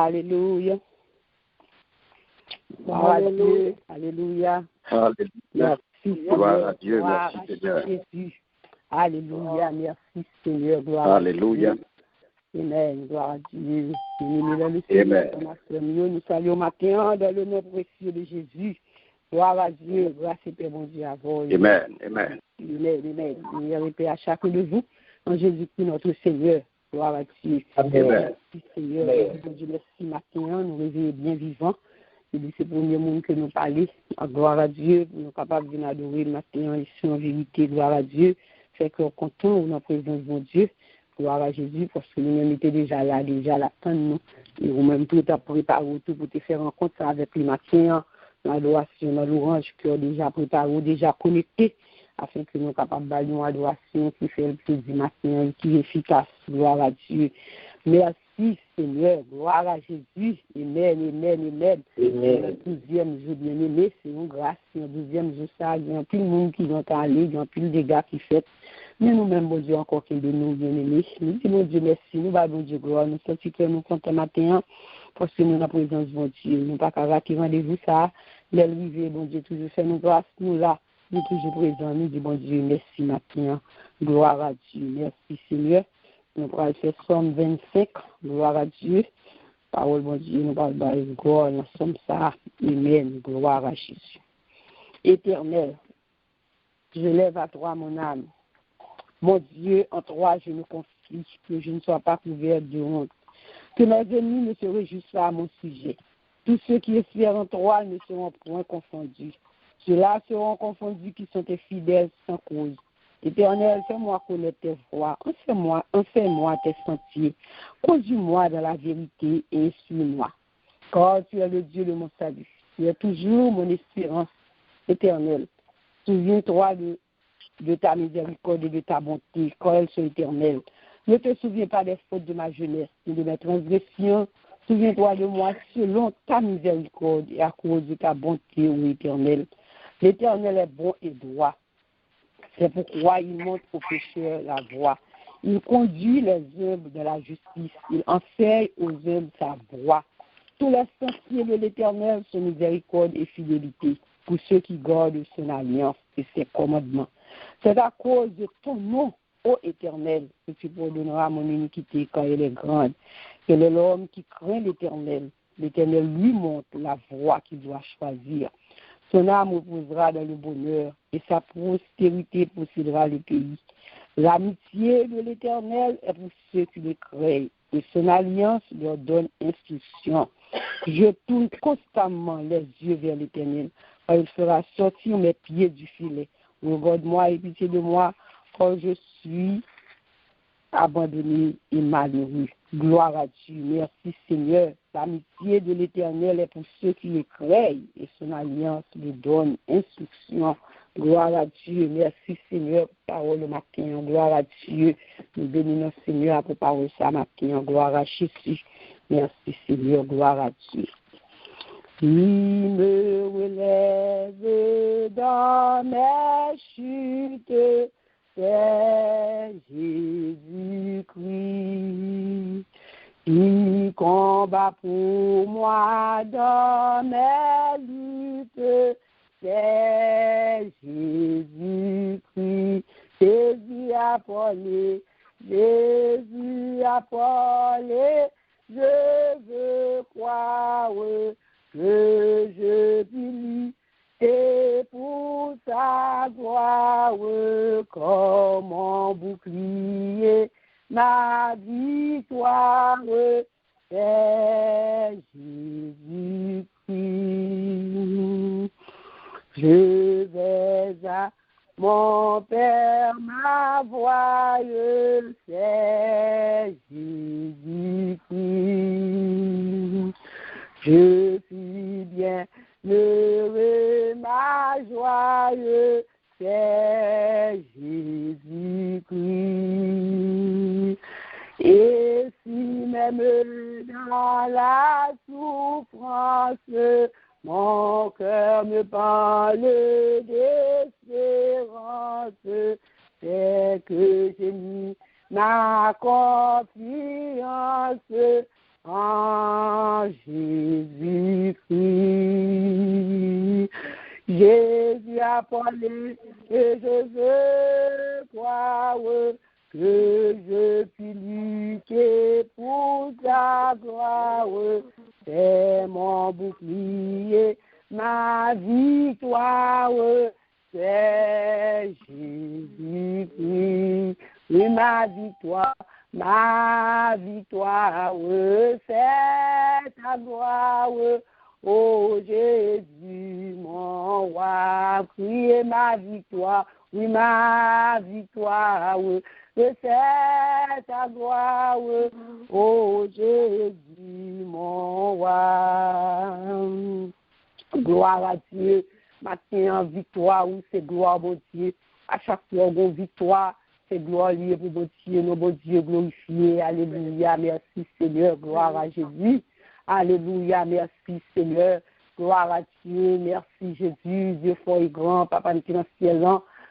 Alléluia. Gloire à Dieu. Alléluia. Merci, Gloire à Dieu. Gloire Merci, à Seigneur. Jésus. Alléluia. Merci, Seigneur. Gloire Alléluia. à Dieu. Amen. Gloire à Dieu. Amen. Nous saluons matin dans le nom précieux de Jésus. Gloire à Dieu. Grâce et paix, mon Dieu, à vous. Amen. Amen. Amen. Amen. Meilleur et paix à chacun de vous. En Jésus-Christ, notre Seigneur. Gloire à Dieu. Amen. Merci, Seigneur. Mon Dieu, merci matin. Nous réveillons bien vivants. C'est le premier monde que nous parlons. Gloire à Dieu. Nous sommes capables de nous adorer le matin ici en vérité. Gloire à Dieu. Fait qu'on est content dans la présence de mon Dieu. Gloire à Jésus, parce que nous-mêmes étions déjà là, déjà là, nous. Et nous-mêmes tout à préparer tout pour te faire rencontre avec le matin, l'adoration, dans l'orange, qui ont déjà préparé, déjà connecté, afin que nous soyons capables de faire une adoration qui fait le plaisir matin, qui est efficace. Gloire à Dieu. Merci Seigneur, gloire à Jésus. Amen, amen, amen. Le 12e jour bien-aimé, c'est une grâce. Le 12e jour, ça, il y a plus de monde qui vont aller, il y a plus de dégâts qui fait. Mais nous-mêmes, bon Dieu, encore qu'un de nous bien-aimés. Nous disons, Dieu, merci. Nous, bon Dieu, gloire. Nous sommes que nous comptons matin, parce que nous, la présence de bon Dieu. Nous pas qu'à qui rendez-vous ça. L'arrivée, bon Dieu, toujours fait nous grâce. Nous, là, nous toujours présents. Nous disons, bon Dieu, merci matin. Gloire à Dieu. Merci, Seigneur. Nous allons faire Somme 25. Gloire à Dieu. Parole, bon Dieu, nous allons faire gloire. Nous sommes ça. Amen. Gloire à Jésus. Éternel, je lève à toi mon âme. Mon Dieu, en toi, je me confie, que je ne sois pas couvert de honte. Que mes ennemis ne se réjouissent pas à mon sujet. Tous ceux qui espèrent en toi ne seront point confondus. Ceux-là seront confondus qui sont tes fidèles sans cause. Éternel, fais-moi connaître tes voies. Enseigne-moi tes sentiers. Conduis-moi dans la vérité et instruis-moi. Car tu es le Dieu de mon salut. Tu es toujours mon espérance éternelle. Souviens-toi de ta miséricorde et de ta bonté, car elles sont éternelles. Ne te souviens pas des fautes de ma jeunesse et de mes transgressions. Souviens-toi de moi selon ta miséricorde et à cause de ta bonté, ô Éternel. L'Éternel est bon et droit. C'est pourquoi il montre aux pécheurs la voie. Il conduit les œuvres de la justice. Il enseigne aux œuvres sa voie. Tous les sentiers de l'Éternel sont miséricorde et fidélité pour ceux qui gardent son alliance et ses commandements. C'est à cause de ton nom, ô Éternel, que tu pardonneras mon iniquité quand elle est grande. Quel est l'homme qui craint l'Éternel? L'Éternel lui montre la voie qu'il doit choisir. Son âme reposera dans le bonheur et sa postérité possédera le pays. L'amitié de l'Éternel est pour ceux qui le craignent et son alliance leur donne instruction. Je tourne constamment les yeux vers l'Éternel, car il fera sortir mes pieds du filet. Regarde-moi et pitié de moi, car je suis abandonné et malheureux. Gloire à Dieu. Merci Seigneur. L'amitié de l'Éternel est pour ceux qui le craignent et son alliance lui donne instruction. Gloire à Dieu. Merci Seigneur pour parole matin. Gloire à Dieu. Nous bénissons Seigneur pour parole ça matin. Gloire à Jésus. Merci Seigneur. Gloire à Dieu. Il me relève dans mes chutes, c'est Jésus-Christ. Il combat pour moi dans mes luttes, c'est Jésus-Christ. Jésus a parlé, je veux croire que je vis et pour sa gloire comme mon bouclier, ma victoire est Jésus-Christ. Je vais à mon Père, ma voix, c'est Jésus-Christ. Je suis bien heureux, ma joie, c'est Jésus-Christ. Et si même dans la souffrance, mon cœur me parle d'espérance, c'est que j'ai mis ma confiance en Jésus-Christ. Jésus a parlé et je veux croire que je puis lutter pour sa gloire. C'est mon bouclier, ma victoire, c'est Jésus-Christ. Et ma victoire, c'est ta gloire. Oh Jésus, mon roi, criez ma victoire, oui ma victoire, c'est ta gloire. Oh Jésus, mon roi. Gloire à Dieu, matin en victoire, c'est gloire, mon Dieu. À chaque fois, on victoire. C'est gloire liée pour mon Dieu, nos bon Dieu glorifié. Alléluia, merci Seigneur, gloire à Jésus. Alléluia, merci Seigneur, gloire à Dieu, merci Jésus, Dieu fort et grand, Papa nous qui est dans le ciel,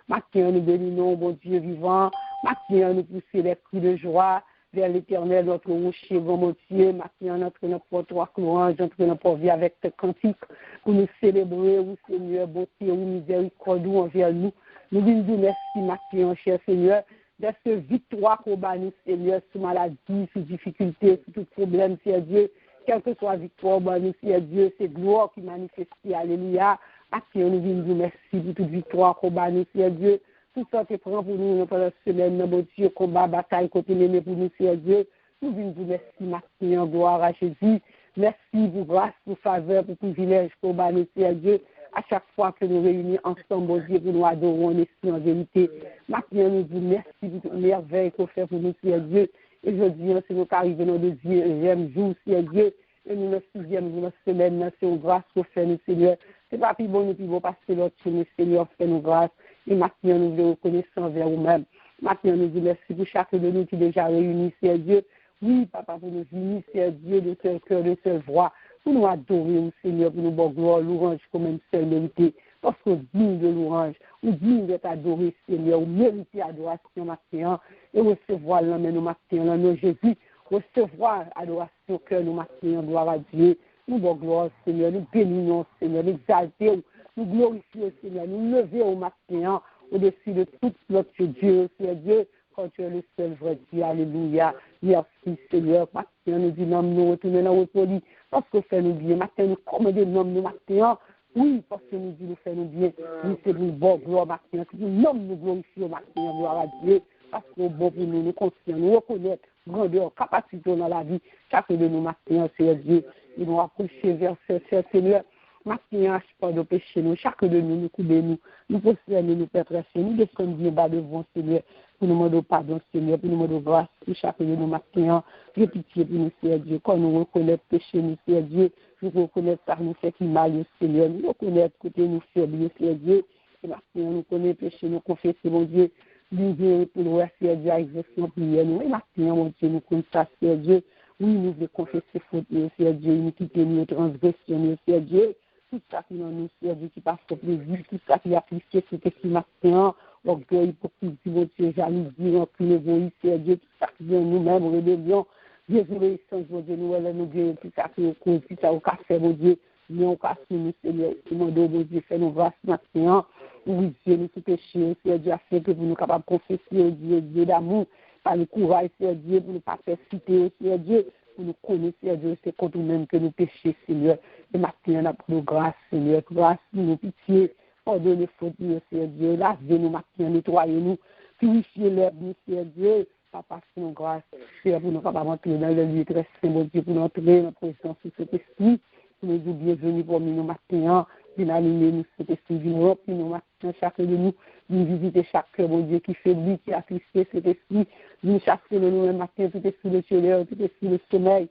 matin nous bénissons, bon Dieu vivant, matin nous pousser les cris de joie vers l'Éternel, notre rocher, bon Dieu, matin notre porte-toi louange, notre notre vie avec tes cantiques, pour nous célébrer, oui Seigneur, bonté, oui miséricorde envers nous. Nous venons dire merci, matin, cher Seigneur, de cette victoire qu'on bat nous, Seigneur, sur maladie, sur difficulté, sur tout problème, Seigneur Dieu. Quelle que soit victoire, nous, Seigneur Dieu, c'est gloire qui manifeste. Alléluia. Matin, nous venons dire merci pour toute victoire qu'on bat nous, Seigneur Dieu. Tout ça que prend pour nous pendant la semaine, mon Dieu, combat, bataille, côté mémé pour nous, Seigneur Dieu. Nous venons dire merci, matin, gloire à Jésus. Merci pour grâce, pour faveur, pour privilège qu'on bat nous, Seigneur Dieu. À chaque fois que nous réunissons ensemble, bon Dieu, pour nous adorer en esprit, en vérité. Maintenant, nous disons merci pour toute merveille qu'on fait pour nous, Seigneur Dieu. Et je dis, c'est nous qu'arrivons dans le deuxième jour, Seigneur Dieu. Et nous, le sixième jour de la semaine, c'est une grâce qu'on fait, nous, Seigneur. C'est pas plus bon, nous, plus beau, parce que l'autre, nous, Seigneur, fait nous grâce. Et maintenant, nous voulons reconnaître envers nous-mêmes. Maintenant, nous disons merci pour chacun de nous qui est déjà réunis, Seigneur Dieu. Oui, Papa, pour nous unir, Seigneur Dieu, de seul cœur, de seule voix. Pour nous adorer, Seigneur, pour nous bon gloire, louange comme une seule mérité. Parce qu'on digne de louange, on digne d'être adoré, Seigneur, on mérite adoration matin, et recevoir l'homme nous matin, dans nom Jésus, recevoir adoration cœur nous matin, gloire à Dieu. Nous bon gloire, Seigneur, nous bénissons, Seigneur, nous exaltons, nous glorifions, Seigneur, nous levons au matin, au-dessus de tout notre Dieu, Seigneur Dieu, quand tu es le seul vrai Dieu, alléluia. Merci, Seigneur, matin, nous disons, nous retournons dans notre folie, parce que fait nous bien, matin, nous commandons nous matin, oui, parce que nous disons, nous faisons bien, oui, c'est pour bon gloire matin, c'est pour nous glorifions matin, gloire à Dieu, parce que bon pour nous, nous conscients, nous reconnaître grandeur, capacité dans la vie, chacun de nous matin, Seigneur Dieu, ils nous approcher vers ce Seigneur, matin, pas de péché, nous, chacun de nous, nous coubons nous posternons, nous pétrissons, nous descendons bien bas devant Seigneur, pour nous demander pardon, Seigneur, pour nous demander grâce, pour chacun de nous matin, de pitié pour nous, Seigneur Dieu, quand nous reconnaissons péché, nous, Seigneur Dieu, nous reconnaissons ça nous fait qui mal, Seigneur, nous reconnaissons côté nous faibles, Seigneur Dieu, et maintenant nous connaissons péché, nous confessons, mon Dieu, nous pour nous, Seigneur Dieu, à exercer en prière, nous, et maintenant, mon Dieu, nous connaissons ça, Seigneur Dieu, oui, nous voulons confesser faute, Seigneur Dieu, iniquité, nous transgression, Seigneur Dieu, tout ça qui dans nous, Seigneur Dieu, qui passe au plaisir, tout ça qui a appliqué, c'était qui maintenant, orgueil, hypocrisie, mon Dieu, jalousie, rancune, égoïsme, Seigneur Dieu, tout ça qui vient nous-mêmes, rébellion, désobéissance, mon Dieu, nous, elle nous guérit, tout ça qui est cause, tout ça au café, mon Dieu, nous, au café, nous, Seigneur, mon Dieu, fait nos grâces maintenant, oui, Dieu, nous tout péché, Seigneur Dieu, afin que vous nous capables de confesser, Dieu d'amour, par le courage, Seigneur Dieu, pour ne pas faire citer, Seigneur Dieu, pour nous connaître, Seigneur Dieu, c'est contre nous-mêmes que nous péchons, Seigneur, et maintenant, on a pour nos grâces, Seigneur, grâce, nous, pitié, pardonnez fautes, Seigneur Dieu, lavez-nous maintenant, nettoyez-nous, purifiez-les, Seigneur Dieu, Papa, c'est nos grâces, Seigneur, pour nous capables d'entrer dans le lieu très saint, mon Dieu, pour nous entrer dans la présence de cet esprit, pour nous dire bienvenue pour nous matin, bien aligner nous cet esprit, bien remplir nous matin, chacun de nous, nous visiter chaque cœur, mon Dieu, qui fait lui, qui a attristé cet esprit, nous chasser de nous le matin, tout esprit de chaleur, tout esprit de sommeil,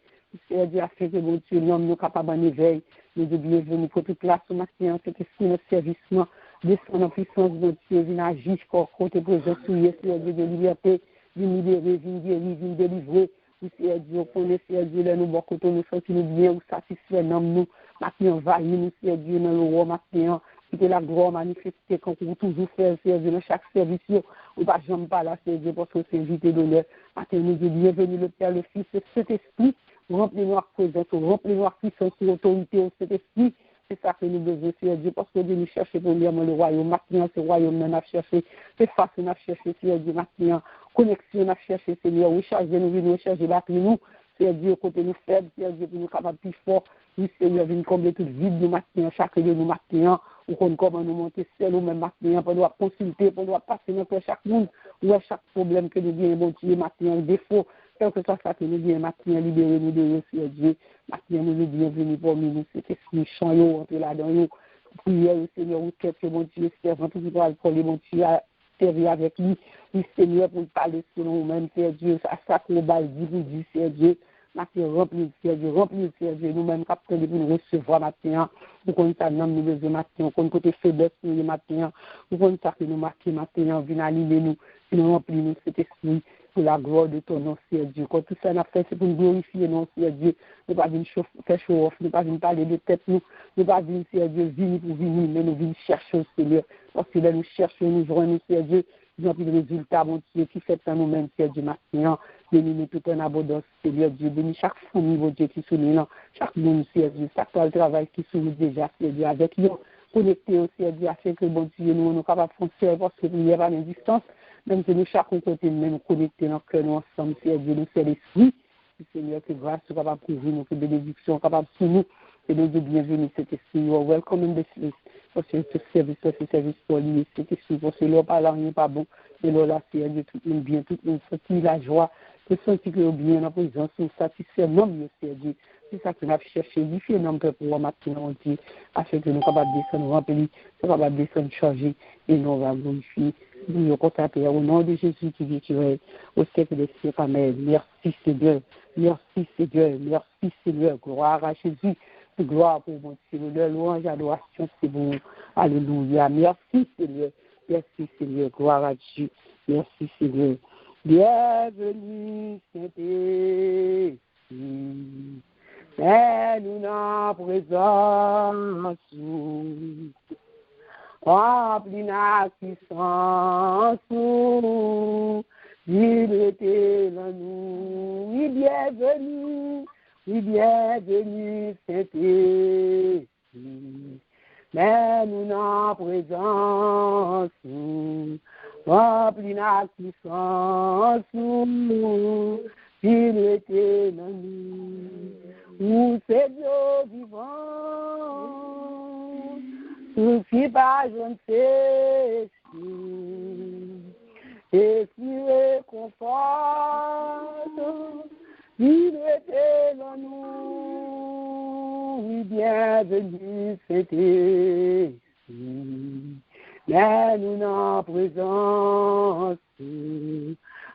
Seigneur Dieu, afin que, mon Dieu, nous capables en éveil, nous dire bienvenue pour toute place ce matin, cet esprit, notre servicement, descend en puissance, mon Dieu, viens agir, côté présent, Seigneur Dieu, de liberté, viens libérer, viens guérir, viens délivrer, Seigneur Dieu, connaît, Seigneur Dieu, là, nous, bon côté, nous sentons bien, ou satisfait, nous, maintenant, envahis nous, Seigneur Dieu, dans le roi, maintenant, que la gloire manifestée, quand vous toujours faire, Seigneur Dieu, dans chaque service, ou pas jamais pas là, Seigneur Dieu, parce que c'est invité d'honneur. Maintenant, nous disons, bienvenue le Père, le Fils, et cet esprit, remplis-nous avec présence, remplis-nous avec puissance, autorité, au Saint-Esprit. C'est ça que nous devons faire, Dieu, parce que Dieu nous cherche premièrement le royaume. Maintenant, c'est le royaume, nous avons cherché. C'est face, nous avons cherché, Seigneur Dieu, maintenant. Connexion, nous avons cherché, Seigneur. Recharger, nous venons recharger, battre nous. Seigneur Dieu, côté nous faibles, Seigneur Dieu, pour nous capables plus fort. Oui, Seigneur, viens combler tout vide nous maintenant, chaque de nous maintenant. Ou comment nous monter seul ou même maintenant, pour nous consulter, pour nous passer notre chaque monde, ou à chaque problème que nous viens, bon Dieu, maintenant, défaut. Quel que soit ça que nous viens maintenant, libérer-nous de nous, Seigneur Dieu. Maintenant, nous bienvenus pour nous, c'est esprit chant, entre là-dedans, nous. Prière, Seigneur, ou qu'est-ce que mon Dieu, servant, tout pour les mon Dieu, à servir avec lui. Oui, Seigneur, pour parler sur nous-mêmes, Seigneur Dieu, à ça qu'on va dire, pour dire, Seigneur Dieu. Maintenant, remplis Seigneur Dieu, nous-mêmes, capteurs, pour nous recevoir maintenant. Nous connaissons nous besoin maintenant, nous côté faiblesse, nous maintenant. Nous connaissons que nous marquons maintenant, viens aligner nous, nous remplis nous cet esprit. Pour la gloire de ton nom, Seigneur Dieu. Quand tout ça n'a fait, c'est pour nous glorifier, non, Seigneur Dieu. Nous ne pas venir faire show-off, nous ne pas venir parler de tête, nous ne pas venir, Seigneur Dieu, venir pour venir, mais nous venir chercher, Seigneur. Parce que là, nous cherchons, nous joignons, Seigneur Dieu, nous avons des résultats, mon Dieu, qui fait en nous-mêmes, Seigneur Dieu, maintenant. Bénis-nous tout en abondance, Seigneur Dieu. Bénis chaque famille, mon Dieu, qui sourit, non. Chaque monde, Seigneur Dieu, chaque toile de travail qui sourit déjà, Seigneur Dieu, avec nous. Connectés au Seigneur Dieu, afin que, bon Dieu, nous sommes capables de foncer, parce que nous pas de distance. Même si nous, chaque côté, nous connectés dans le cœur, nous ensemble, Seigneur Dieu, nous c'est l'esprit. Seigneur, que grâce soit capable de couvrir nous, que bénédiction capable sur nous. Et nous de bienvenue, cet esprit. You are welcome in this place. Parce que ce service pour lui, cet esprit. Parce que l'on parle rien pas bon. Et l'on là, Seigneur Dieu, tout le monde bien, tout le monde sentit la joie. Que sentit que bien dans la présence, nous satisfait, non, mieux, Seigneur Dieu. C'est ça que nous avons cherché, édifier nos peuples pour maintenant, Dieu, afin que nous soyons capables de descendre remplir, nous soyons capables de descendre charger, et nous allons glorifier. Nous contempler au nom de Jésus qui vit sur elle, au siècle des siècles. Amen. Merci Seigneur, merci Seigneur, merci Seigneur. Gloire à Jésus, gloire pour mon Dieu, louange, adoration, c'est bon. Alléluia. Merci Seigneur, merci Seigneur, gloire à Dieu, merci Seigneur. Bienvenue Saint-Esprit. Mais nous n'en présence, remplis la puissance, il était là nous, oui bienvenue, Saint-Esprit. Mais nous n'en présence, remplis la puissance, il était là nous. Où c'est Dieu vivant, tout qui pas je ne sais si, et qui réconforte, il était dans nous, oui, bienvenue, c'était, mais nous n'en présence,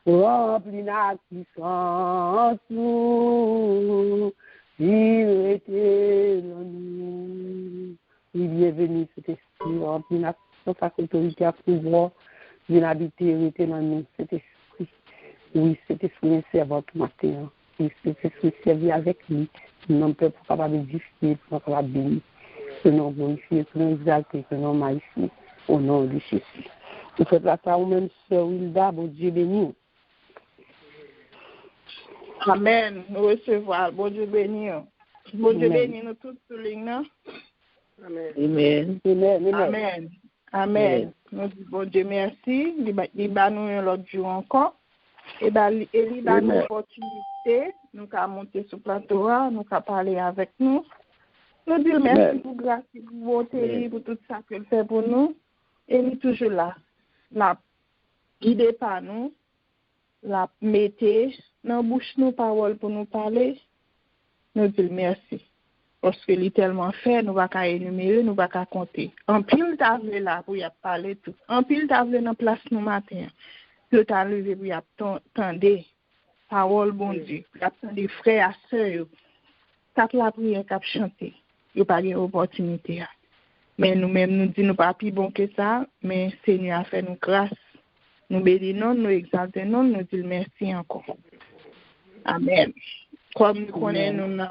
remplis la puissance, il était dans nous. Oui, bienvenue, cet esprit, remplis la puissance, la autorité à pouvoir, vient habiter, était dans nous, cet esprit. Oui, cet esprit est servant tout matin. Oui, cet esprit servi avec lui. Nous ne pouvons pas édifier, pour pas bénir. Que nous glorifier, que nous exalter, que nous magnifier, au nom de Jésus. Nous faisons la part, même sœur Wilda, bon Dieu béni. Amen. Nous recevons. Bon Dieu béni. Bon Dieu béni nous tous sur ligne. Amen. Amen. Amen. Amen. Amen. Nous disons bon Dieu merci. Il va nous l'autre jour encore. Et il va nous l'opportunité. Nous avons monté sur le plateau, nous avons parlé avec nous. Nous disons merci pour grâce, pour bonté, pour tout ça qu'il fait pour nous. Et nous toujours là. La guidez par nous. La mettez dans la bouche nos paroles pour nous parler. Nous disons merci. Parce que il est tellement fait, nous ne pouvons pas énumérer, nous ne pouvons pas compter. En pile table là pour y parler tout. En pile table dans place nous matin. Que tu as levé pour y attendre parole bon Dieu. Y attendre frères et sœurs. Cap la prière cap chanter. Y pas de opportunité. Mais nous-mêmes nous disons nous pas plus bon que ça, mais Seigneur a fait nous grâce. Nous bénissons, nous exaltons, nous disons merci encore. Amen. Comme nous connaissons, nous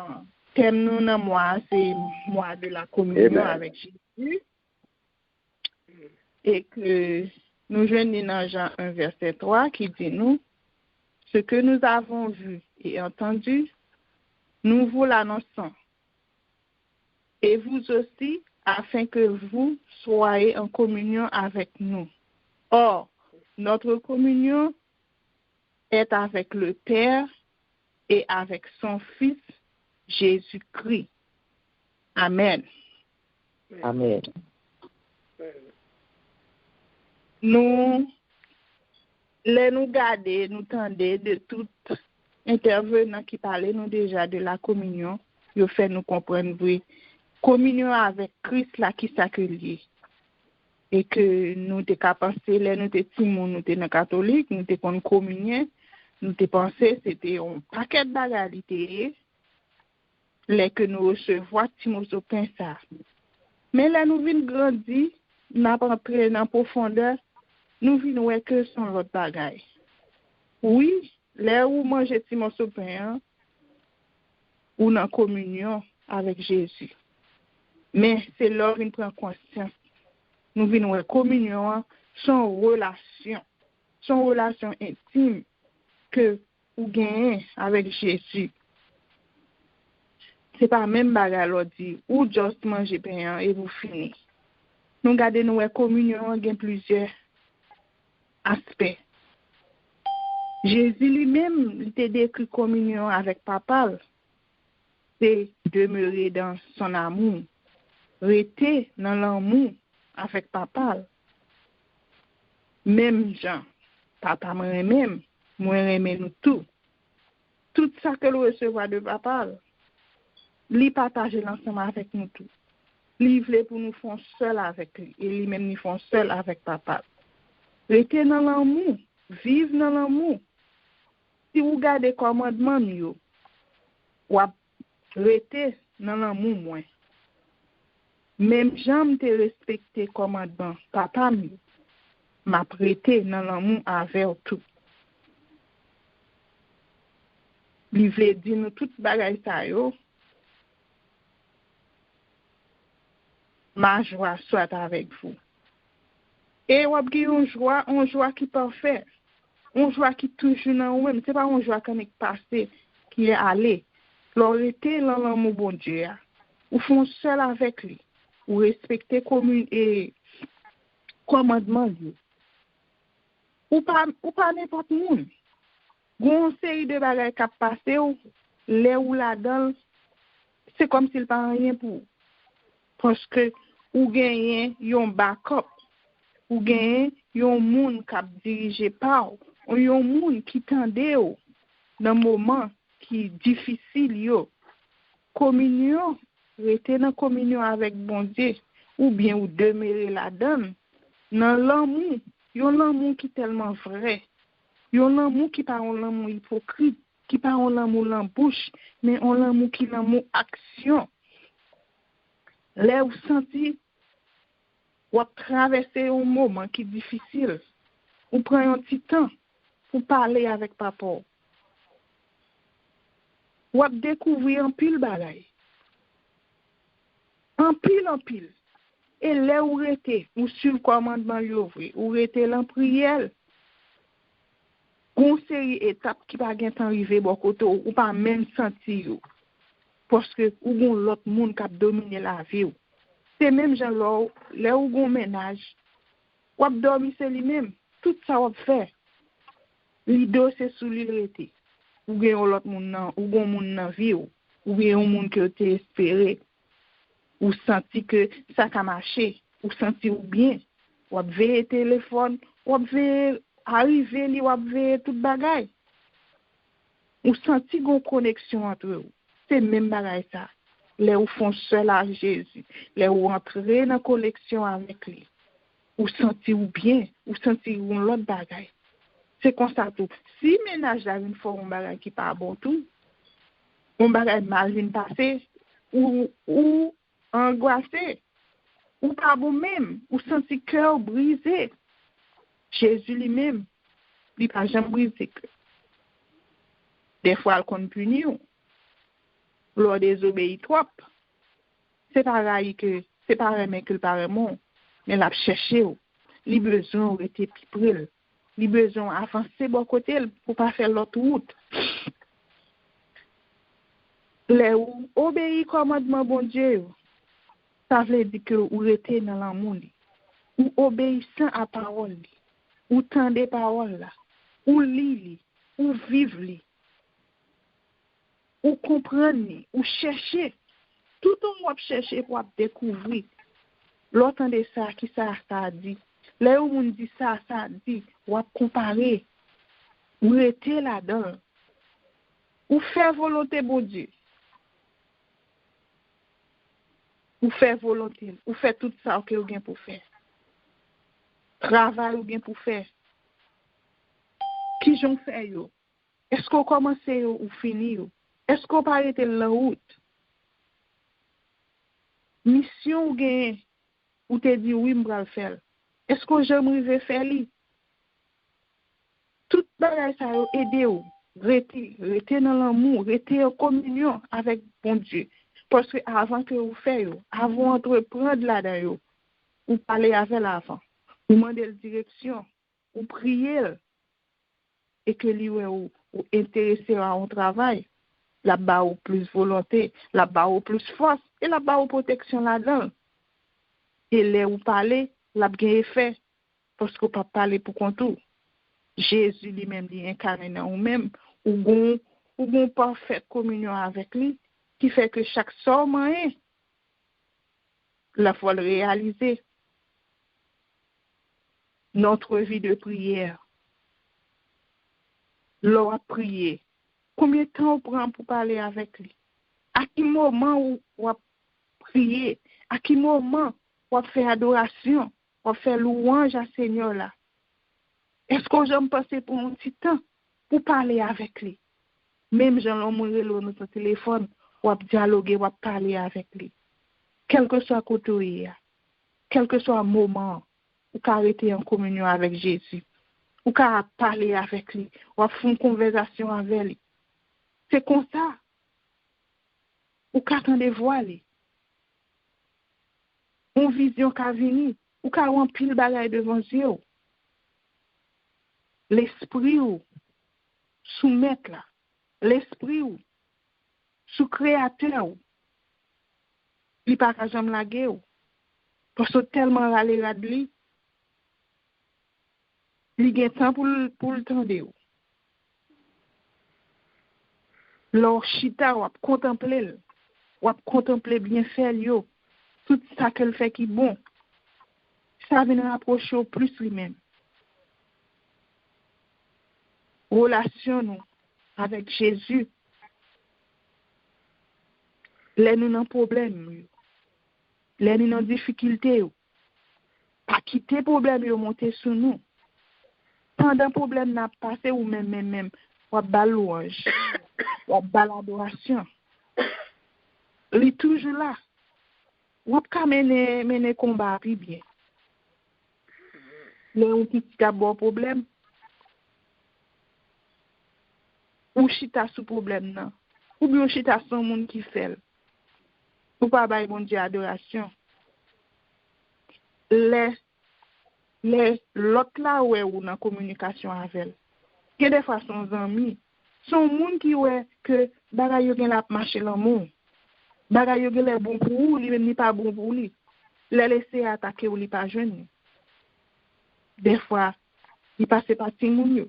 thème nous dans moi, c'est moi de la communion avec Jésus. Et que nous joignons dans Jean 1, verset 3, qui dit nous, ce que nous avons vu et entendu, nous vous l'annonçons. Et vous aussi, afin que vous soyez en communion avec nous. Or, notre communion est avec le Père et avec son Fils, Jésus-Christ. Amen. Amen. Nous garder, nous tendre de tout intervenant qui parlait nous déjà de la communion, il fait nous comprendre oui, communion avec Christ là qui s'accueille et que nous t'es qu'à penser là nous t'es timon nous t'es catholique nous t'es qu'on communion nous t'es pensé c'était un paquet de bagalité les que nous recevons timon au pain ça mais là nous vinn grandir n'a pas entrer dans profondeur nous vinn ouais que son l'autre bagaille oui là où manger timon au pain ou dans communion avec Jésus. Mais c'est là qu'on prend conscience. Nous venons à communion, son relation intime que vous gagnez avec Jésus. C'est pas même bagarre dit ou juste manger pain et vous finissez. Nous gardons nous communion gagne plusieurs aspects. Jésus lui-même il t'a décrit communion avec papa. C'est demeurer dans son amour. Rester dans l'amour avec papa. Même Jean, papa moi-même, nous tout. Tout ça que nous recevons de papa, lui partager l'ensemble avec nous tout. Lui voulait pour nous faire seul avec lui et lui-même nous font seul avec papa. Rester dans l'amour, vivre dans l'amour. Si vous gardez les commandements, vous rester dans l'amour moins. Même j'aime te respecter commandement papa m'a prêté dans l'amour avec tout. Li vle di nous toute bagay sa yo. Ma joie soit avec vous. Et wap gi une joie qui parfait. Une joie qui toujours dans ou même, c'est pas une joie qui est passé, qui est allé. L'autorité dans l'amour bon Dieu. Ou font seul avec lui. Ou respecter commune et commandement lui. Ou pas n'importe monde. Gon série de bagages qui passé ou les ou là-dedans, c'est comme s'il pas rien pour. Parce que ou gagne yon backup, ou gagne yon monde qui dirige pas, ou yon monde qui tendait ou dans moment qui difficile yo. Communion, rester dans communion avec bon Dieu ou bien ou demeurer là-dedans dans l'amour, yon l'amour qui tellement vrai. Yon l'amour qui pas un l'amour hypocrite, qui pas un l'amour en bouche, mais un l'amour qui l'amour action. Là où senti ou traverser un moment qui est difficile, ou prend un petit temps pour parler avec papa. Ou découvrir un pile bagay. En pile. Et là où rete, ou sur le commandement l'ouvrir, ou rete en prière. Gon série étape qui pas gen temps arriver bon côté ou pas même senti yo. Parce que ou gon l'autre monde qui a dominé la vie. C'est même gens là où gon ménage. Ou dormi c'est lui-même. Tout ça ou fait. Lido c'est sous lui rete. Ou gen l'autre monde nan, ou gon monde nan vie ou bien un monde que tu espéré. Ou senti que ça a marché, ou senti ou bien, ou veille téléphone, ou veille arriver li ou veille tout bagay. Ou senti gon connexion entre eux. C'est même bagay ça. Les ou font seul à Jésus, les ou entrer dans connexion avec lui. Ou senti ou bien, ou senti ou l'autre bagay. C'est comme ça tout. Si ménage la une fois un bagay qui pas bon tout, un bagay mal vient passer ou angoissé, ou pas vous-même, ou senti cœur brisé. Jésus lui-même, il n'a jamais brisé cœur. Des fois, il compte punir. Lors des obéis trop. C'est pareil que, c'est pareil, mais que le parlement, mais il a cherché. Il a besoin de rester plus près. Il a besoin d'avancer de côté pour ne pas faire l'autre route. Les ou obéir commandement bon Dieu, ça veut dire que ou rester dans l'amour, ou obéissant à parole, ou tendre parole là, ou lire, ou vivre, ou comprendre, ou chercher. Tout le monde chercher pour découvrir. L'autre de ça, qui ça dit. Là où on dit ça dit, ou comparer, ou rester là-dedans, ou faire volonté bon Dieu. Ou faire volonté, ou faire tout ça que vous avez pour faire. Travail ou bien pour faire. Qui j'en fais yo? Est-ce qu'on commence ou fini yo? Est-ce qu'on peut arrêter la route? Mission ou gain ou te dit oui m'bral le faire. Est-ce que j'aimerais faire li? Tout bagay ça yo aider ou rester dans l'amour, rester en communion avec bon Dieu. Parce que avant que vous faites, avant d'entreprendre là-dedans, vous parlez avec l'avant, vous demandez la direction, vous priez et que lui vous intéressez à un travail, là-bas ou plus volonté, là-bas ou plus force et là-bas ou protection là-dedans. Et là où parlez, là bien effet parce que vous pas parler pour contour. Jésus lui-même dit incarné dans vous-même ou bon parfaite communion avec lui. Qui fait que chaque sort moyen, la foi le réaliser. Notre vie de prière. L'on a prié. Combien de temps on prend pour parler avec lui? À quel moment on a prié? À quel moment on a fait adoration? On a fait louange à Seigneur là? Est-ce que j'aime passer pour un petit temps pour parler avec lui? Même Jean Lomoré dans notre téléphone, ou à dialoguer, ou à parler avec lui. Quel que soit côté, quel que soit le moment, ou qu'à arrêter en communion avec Jésus, ou qu'à parler avec lui, ou à faire une conversation avec lui. C'est comme ça. Ou qu'à attendre voir lui. Une vision qui vient, ou qu'à remplir le bagage devant Dieu. L'esprit ou soumettre là. L'esprit ou sous créateur ou. Il pas qu'à jamais la guerre. Parce que tellement râler de lui, il y a temps pour le tendre. Lors chita ou contempler bien faire yo, tout ça qu'elle fait qui bon. Ça vient rapprocher au plus lui-même. Relation nous avec Jésus. Les nous dans problème. Les nous dans difficulté. Pas quitter problème yo monter sur nous. Pendant problème n'a passé ou même ou ba louange, ou ba l'adoration. Il est toujours là. Ou ka mener combat puis bien. Les on petit bon problème. Ou chita sous problème nan. Ou bien chita son monde qui fait. Ou pas bay bon Dieu adoration. L'autre là ouais ou dans communication avec elle. Que des fois son amis, son monde qui ouais que bagay yo gen la marcher l'amour. Bagay yo gen les bon pour ou, li même ni pas bon pour lui. Les laisser attaquer ou li pas jeune. Des fois, il passe par timoun yo.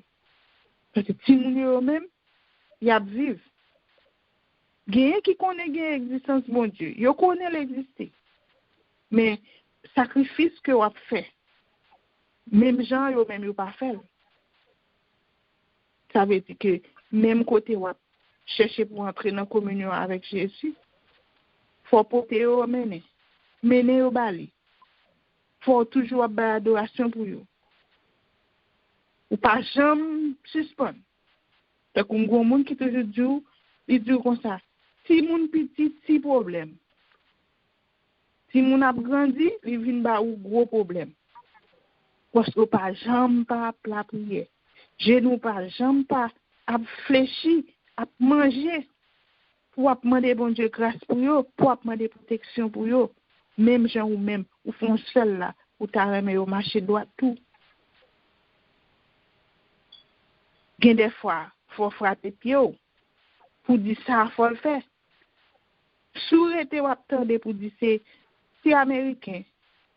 Parce que timoun yo même y a vivre. Gen qui connaît gen existence bon Dieu, yo connaît l'exister. Mais sacrifice que on a fait, même gens yo même yo pas fait. Ça veut dire que même côté on chercher pour entrer dans communion avec Jésus, faut porter au mener au bali. Faut toujours avoir adoration pour eux. Ou pas jamais suspendre. Parce qu'on a un monde qui toujours dit comme ça. Si mon petit, si problème. Si mon a grandi, il vient ba ou gros problème. Parce que pas jamais pas la prière. Genou pas jamais pas à fléchir, à manger pour demander bon Dieu grâce pour eux, pour demander protection pour eux. Même gens ou même ou font seul là, ou ta remet au marché droit tout. Gen des fois, faut frapper pied pour dire ça faut le faire. Souhaité ou attendre pour dire c'est américain,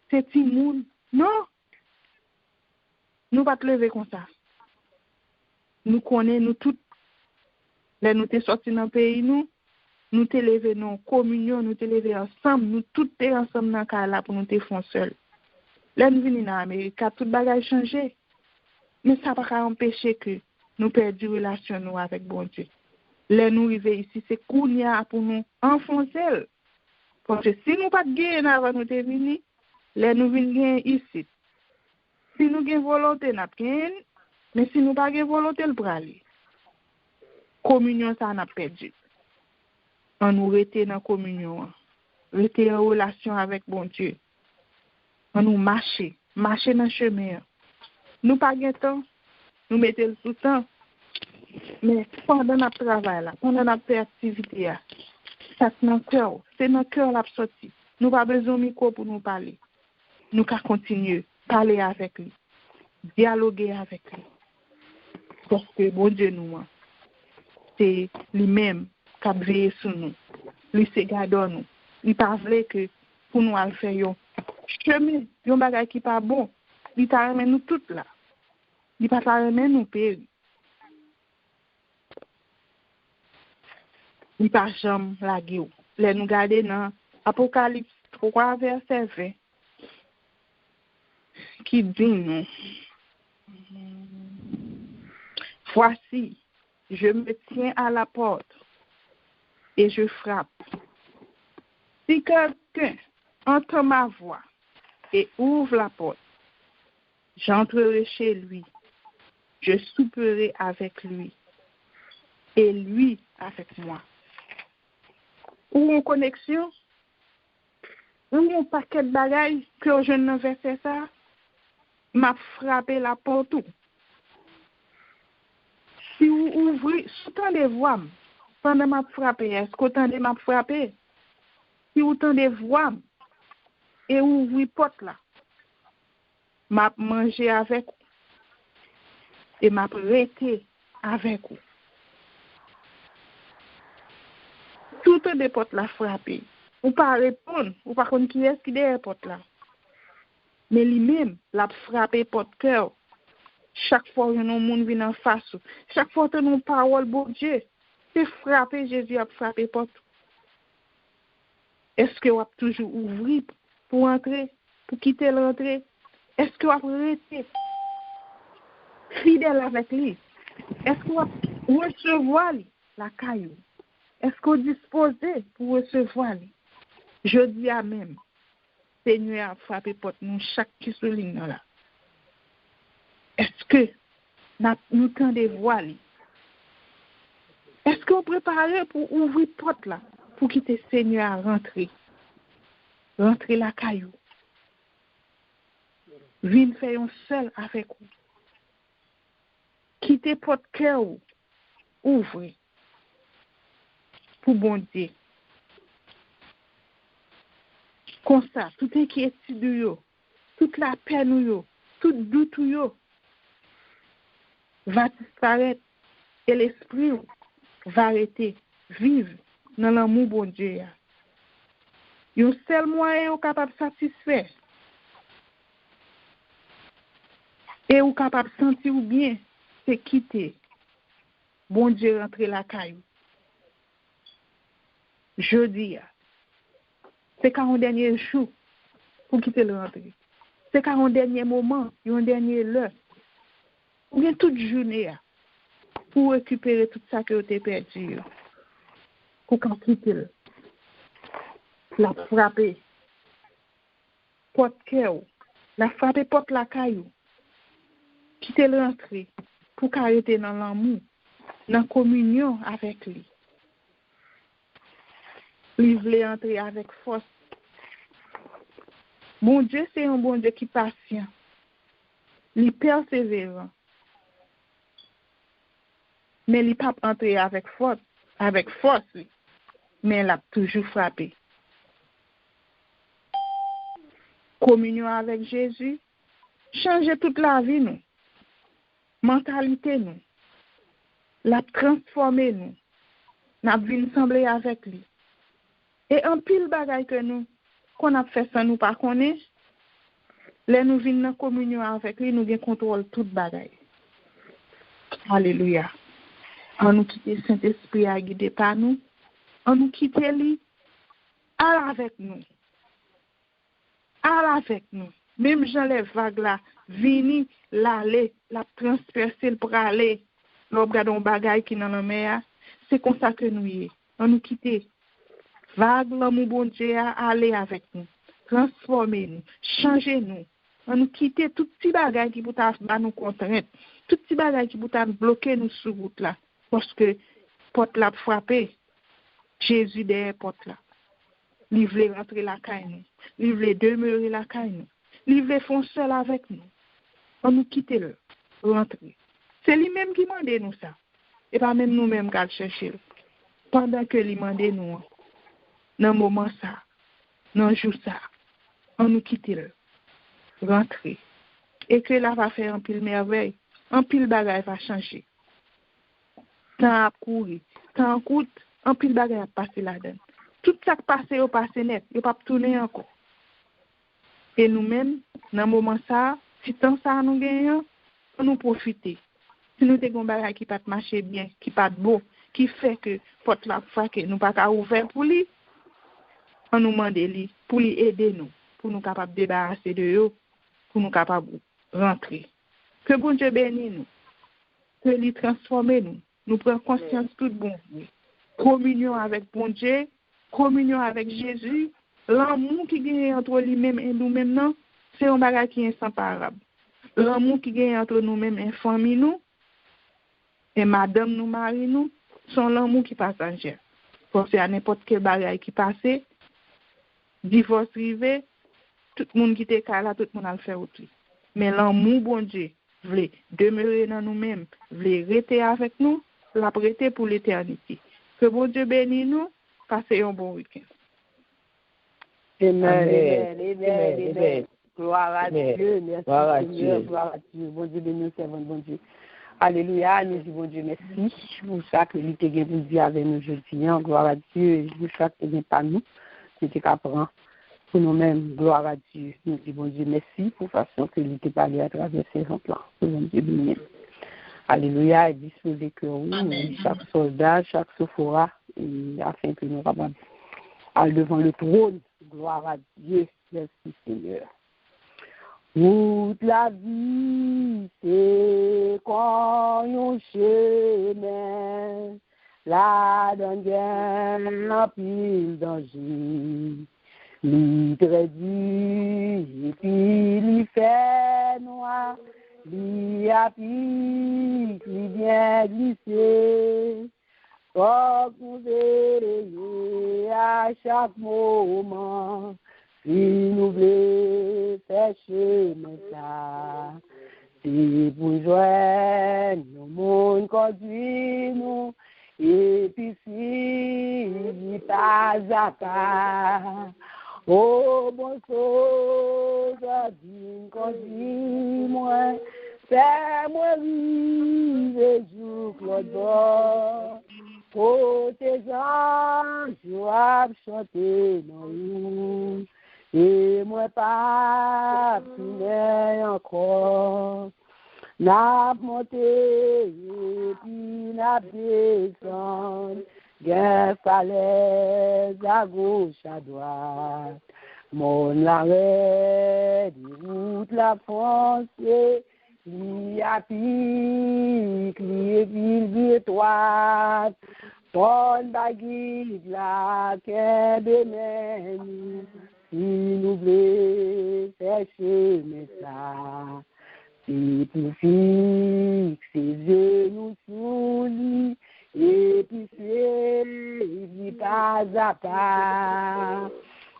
c'est Timoun. Non. Nous pas te lever comme ça. Nous connaissons nous toutes. Là nous t'es sorti dans le pays nous t'es levé dans communion, nous t'es levé ensemble, nous toutes t'es ensemble dans cas là pour nous t'es font seul. Là nous venons dans Amérique, tout bagage changé. Mais ça pas empêcher que nous perdons relation nous avec bon Dieu. Là nous arrivons ici, c'est kounya pour nous enfoncer. Parce que si nous pas gagner avant nous te venir, là nous venons ici. Si nous avons volonté, nous avons, mais si nous n'avons pas volonté, nous aller. Communion, ça n'a perdu. On nous rester dans la communion, rester en relation avec bon Dieu. On nous marcher dans le chemin. Nous pas de temps, nous mettons tout le temps. Mais pendant notre travail, pendant notre activité, ça c'est dans le cœur. C'est dans le cœur la sortie. Nous n'avons pas besoin de micro pour nous parler. Nous pouvons continuer, parler avec lui, dialoguer avec lui. Parce que bon Dieu nous, c'est lui-même qui a veillé sur nous. Lui c'est gardé nous. Il ne pas voulu que pour nous aller faire un chemin, un bagage qui n'est pas bon. Il t'a remis nous toutes là. Il ne pas remis nous périr. Il pas jamais la gueule. Là nous garder dans Apocalypse 3 verset 20 qui dit nous. Voici, je me tiens à la porte et je frappe. Si quelqu'un entend ma voix et ouvre la porte, j'entrerai chez lui, je souperai avec lui et lui avec moi. Ou en connexion, ou un paquet de bagailles que je ne vais faire ça, m'a frappé la porte. Si vous ouvrez, si vous entendez voix, pendant m'a frappé, est-ce que vous entendez m'a frappé? Si vous entendez voix, et ouvrez porte là, m'a mangé avec vous, et m'a prêté avec vous. Tout les portes là frappé. Ou pas répondre, ou pas connaître qui est-ce qui derrière porte là. Mais lui-même, l'a frappé porte cœur. Chaque fois que nous monde vient en face, chaque fois que nous parole bon Dieu, c'est frapper Jésus a frappé porte. Est-ce que vous avez toujours ouvert pour entrer, pour quitter l'entrée? Est-ce que vous avez resté fidèle avec lui? Est-ce que vous avez recevoir la caillou? Est-ce que vous disposez pour recevoir lui? Je dis à même, Seigneur a frappé porte nous chaque qui souligne là. Est-ce que nous tendez voir lui? Est-ce que vous préparez pour ouvrir porte là, pour quitter Seigneur à rentrer la caillou? Viens faire un seul avec vous. Quittez porte cœur, ouvrez pour bon Dieu. Comme ça, tout inquiétude, toute la peine, tout doute va disparaître et l'esprit va arrêter, vivre dans l'amour bon Dieu. Un seul moyen capable de satisfaire et ou capable de sentir bien, c'est quitter bon Dieu rentrer la caillou. Jeudi, c'est 40 derniers jours pour quitter le rentrée. C'est 40 derniers moments, un dernier l'heure. Ou bien toute journée pour récupérer tout ça que vous avez perdu. Pour qu'on quitte la frapper. Porte cœur, la frapper porte la caillou. Quitter le rentrée pour qu'arrêter dans l'amour, dans la communion avec lui. Il voulait entrer avec force. Bon Dieu, c'est un bon Dieu qui est patient. Il est persévérant. Mais il n'a pas entré avec force, mais il a toujours frappé. Communion avec Jésus, changer toute la vie, nous. Mentalité, nous. La transformer, nous. N'a vu sembler avec lui. Et un pile bagay que nous, qu'on a fait ça, nous pas connaît. Là, nous venons en communion avec lui, nous avons contrôle toute bagay. Alléluia. On nous quitte Saint-Esprit à guider par nous. On nous quitte lui. Allez avec nous. Allez avec nous. Même Jean les vagues là, vini, l'aller, la transpercer pour aller. Nous regardons bagay qui dans la mer. C'est comme ça que nous y est. On nous quitte. Vague l'amour bon Dieu à aller avec nous. Transformer-nous. Changer-nous. On nous quitte tout petit bagay qui peut nous contraindre. Tout petit bagay qui peut bloquer nous sur route là. Parce que porte la frappé. Jésus derrière porte là. Il voulait rentrer la caille nous. Il voulait demeurer la caille nous. Il voulait faire seul avec nous. On nous quitte le. Rentrer. C'est lui-même qui mande nous ça. Et pas même nous-mêmes qui chercher. Pendant que lui mande nous. Dans le moment ça. Dans le jour ça. On nous quitte le. Rentrer. Et que là va faire un pile merveille. Un pile bagay va changer. Tant à courir. Tant à coûte. Un pile bagay a passé là-dedans. Tout ça qui passe au passé net. Il ne pas tourner encore. Et nous-mêmes, dans le moment ça, si tant ça nous gagnons, on nous profiter. Si nous avons un bagay qui pas marcher bien, qui pas beau, qui fait que porte la fois que nous pas ouvert pour lui, on nous demande lui pour lui aider nous, pour nous capables de débarrasser de eux, pour nous capables de rentrer. Que bon Dieu bénisse nous, que lui transforme nous, nous prenons conscience tout bon. Communion avec bon Dieu, communion avec Jésus, l'amour qui gagne entre lui-même et nous-mêmes, non, c'est un bagage qui est incomparable. L'amour qui gagne entre nous-mêmes et famille nous, et madame nous, mari nous, sont l'amour qui passager. Parce que à n'importe quel bagage qui passe, divorce rivé, tout le monde qui était là, tout le monde a le fait aussi. Mais l'amour, bon Dieu, voulait demeurer dans nous-mêmes, voulait rester avec nous, la prêter pour l'éternité. Que bon Dieu bénisse nous, passez un bon week-end. Amen. Gloire à Dieu, merci Seigneur, gloire à Dieu. Bon Dieu bénisse, servant bon Dieu. Alléluia, nous disons bon Dieu merci pour ça que l'ité vient pour dire avec nous aujourd'hui. Gloire à Dieu, pour ça que vient pas nous, c'était qu'apprend pour nous-mêmes, gloire à Dieu. Nous disons bon Dieu merci pour façon que l'ité parle à travers ces gens-là. Bon Dieu bénisse. Alléluia, et disposer que oui, chaque soldat, chaque sophora, afin que nous capables aller devant le trône. Gloire à Dieu, merci Seigneur. Toute la vie, c'est quand on chemin, la donne en pile danger, li très dur, et puis li fait noir, li a pique, li bien glissé, faut nous veiller à chaque moment. Si nous voulons faire chemin ça, c'est pour joindre le monde conduit nous, et puis si pas à pas, oh bon sauveur, conduis-moi, fais-moi vivre jour Claude bord, pour tes anges, je chanter dans nous. Et moi pas plus encore, n'a monté et puis n'a descendu, gain falaise à gauche à droite, mon arrêt de route la France, li a pique, li est ville étroite, bonne baguille la qu'est bénéni. Si nous voulons faire chemin ça, c'est pour fixer ses genoux sous lui, et puis c'est pas à pas.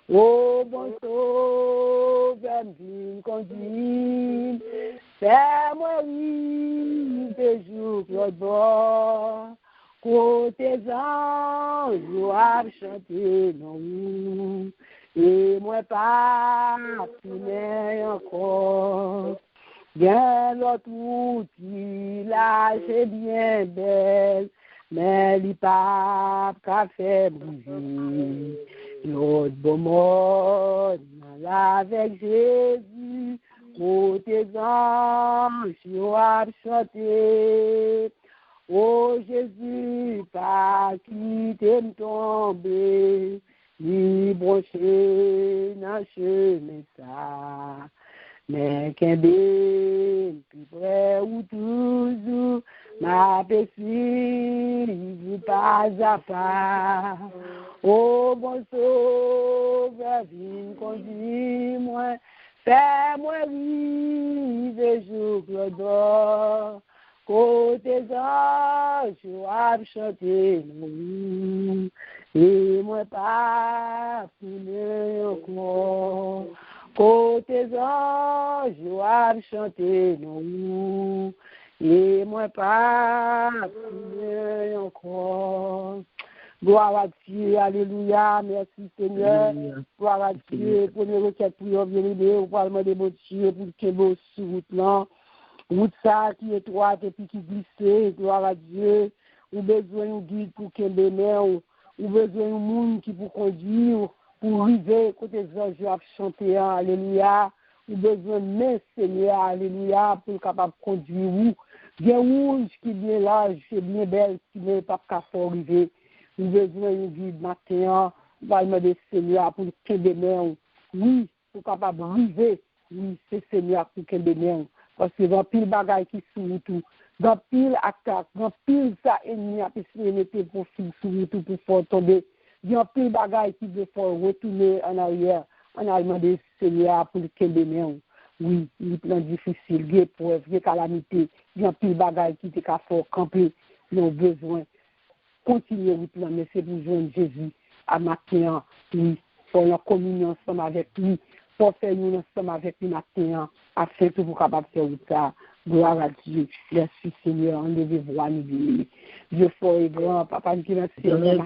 Oh bon sauveur, me conduit, fais-moi vivre jour Claude bord, côté anges, doivent chanter dans nous. Et moi pas finir encore. Bien l'autre outil, là c'est bien belle, mais il pas qu'à faire bouger. L'autre bon monde, avec Jésus, pour tes anges, à chanter. Oh Jésus, pas quitter me tomber, ni brocher dans le chemin ça. Mais qu'un bien plus près ou toujours, ma vous pas à pas. Oh bon sauveur, viens conduis-moi, fais-moi vivre jour le d'or. Côté anges, à chanter nous, et moi pas pour encore. Côté anges, à chanter nous, et moi pas pour encore. Gloire à Dieu, alléluia, merci Seigneur. Gloire à Dieu, première requête pour bien-aimé, au Parlement des beaux Dieu, pour que vous sur route là. Route ça qui est étroite et puis qui glisse, gloire à Dieu. Ou besoin d'un guide pour qu'il y ait ou besoin d'un monde qui pour conduire, pour arriver côté des anges à chanter, alléluia. Ou besoin de main, Seigneur, alléluia, pour être capable de conduire. Ou bien rouge qui vient là, c'est bien belle, qui n'est pas capable d'arriver. Ou besoin d'un guide matin, parlement des Seigneur, pour qu'il y ait oui, pour capable d'arriver. Oui, c'est Seigneur pour qu'il y ait parce que dans pile bagaille qui sous tout, dans pile attaque, dans pile ça ennemi a essayé de mettre profil sous tout pour faire tomber. Dans pile bagaille qui veut faire retourner en arrière, en allemand des Seigneur pour qu'il y ait oui, il plan difficile, des épreuves, des calamités, dans pile bagaille qui te fait camper, nos besoins. Continuez le plan, mais c'est pour joindre Jésus à matin, oui, pour la communion ensemble avec lui. Pour faire nous ensemble avec lui matin, afin que vous soyez capables de faire ça. Gloire à Dieu. Merci Seigneur. Enlevez-vous à nous. Dieu fort et grand. Papa, qui est Seigneur,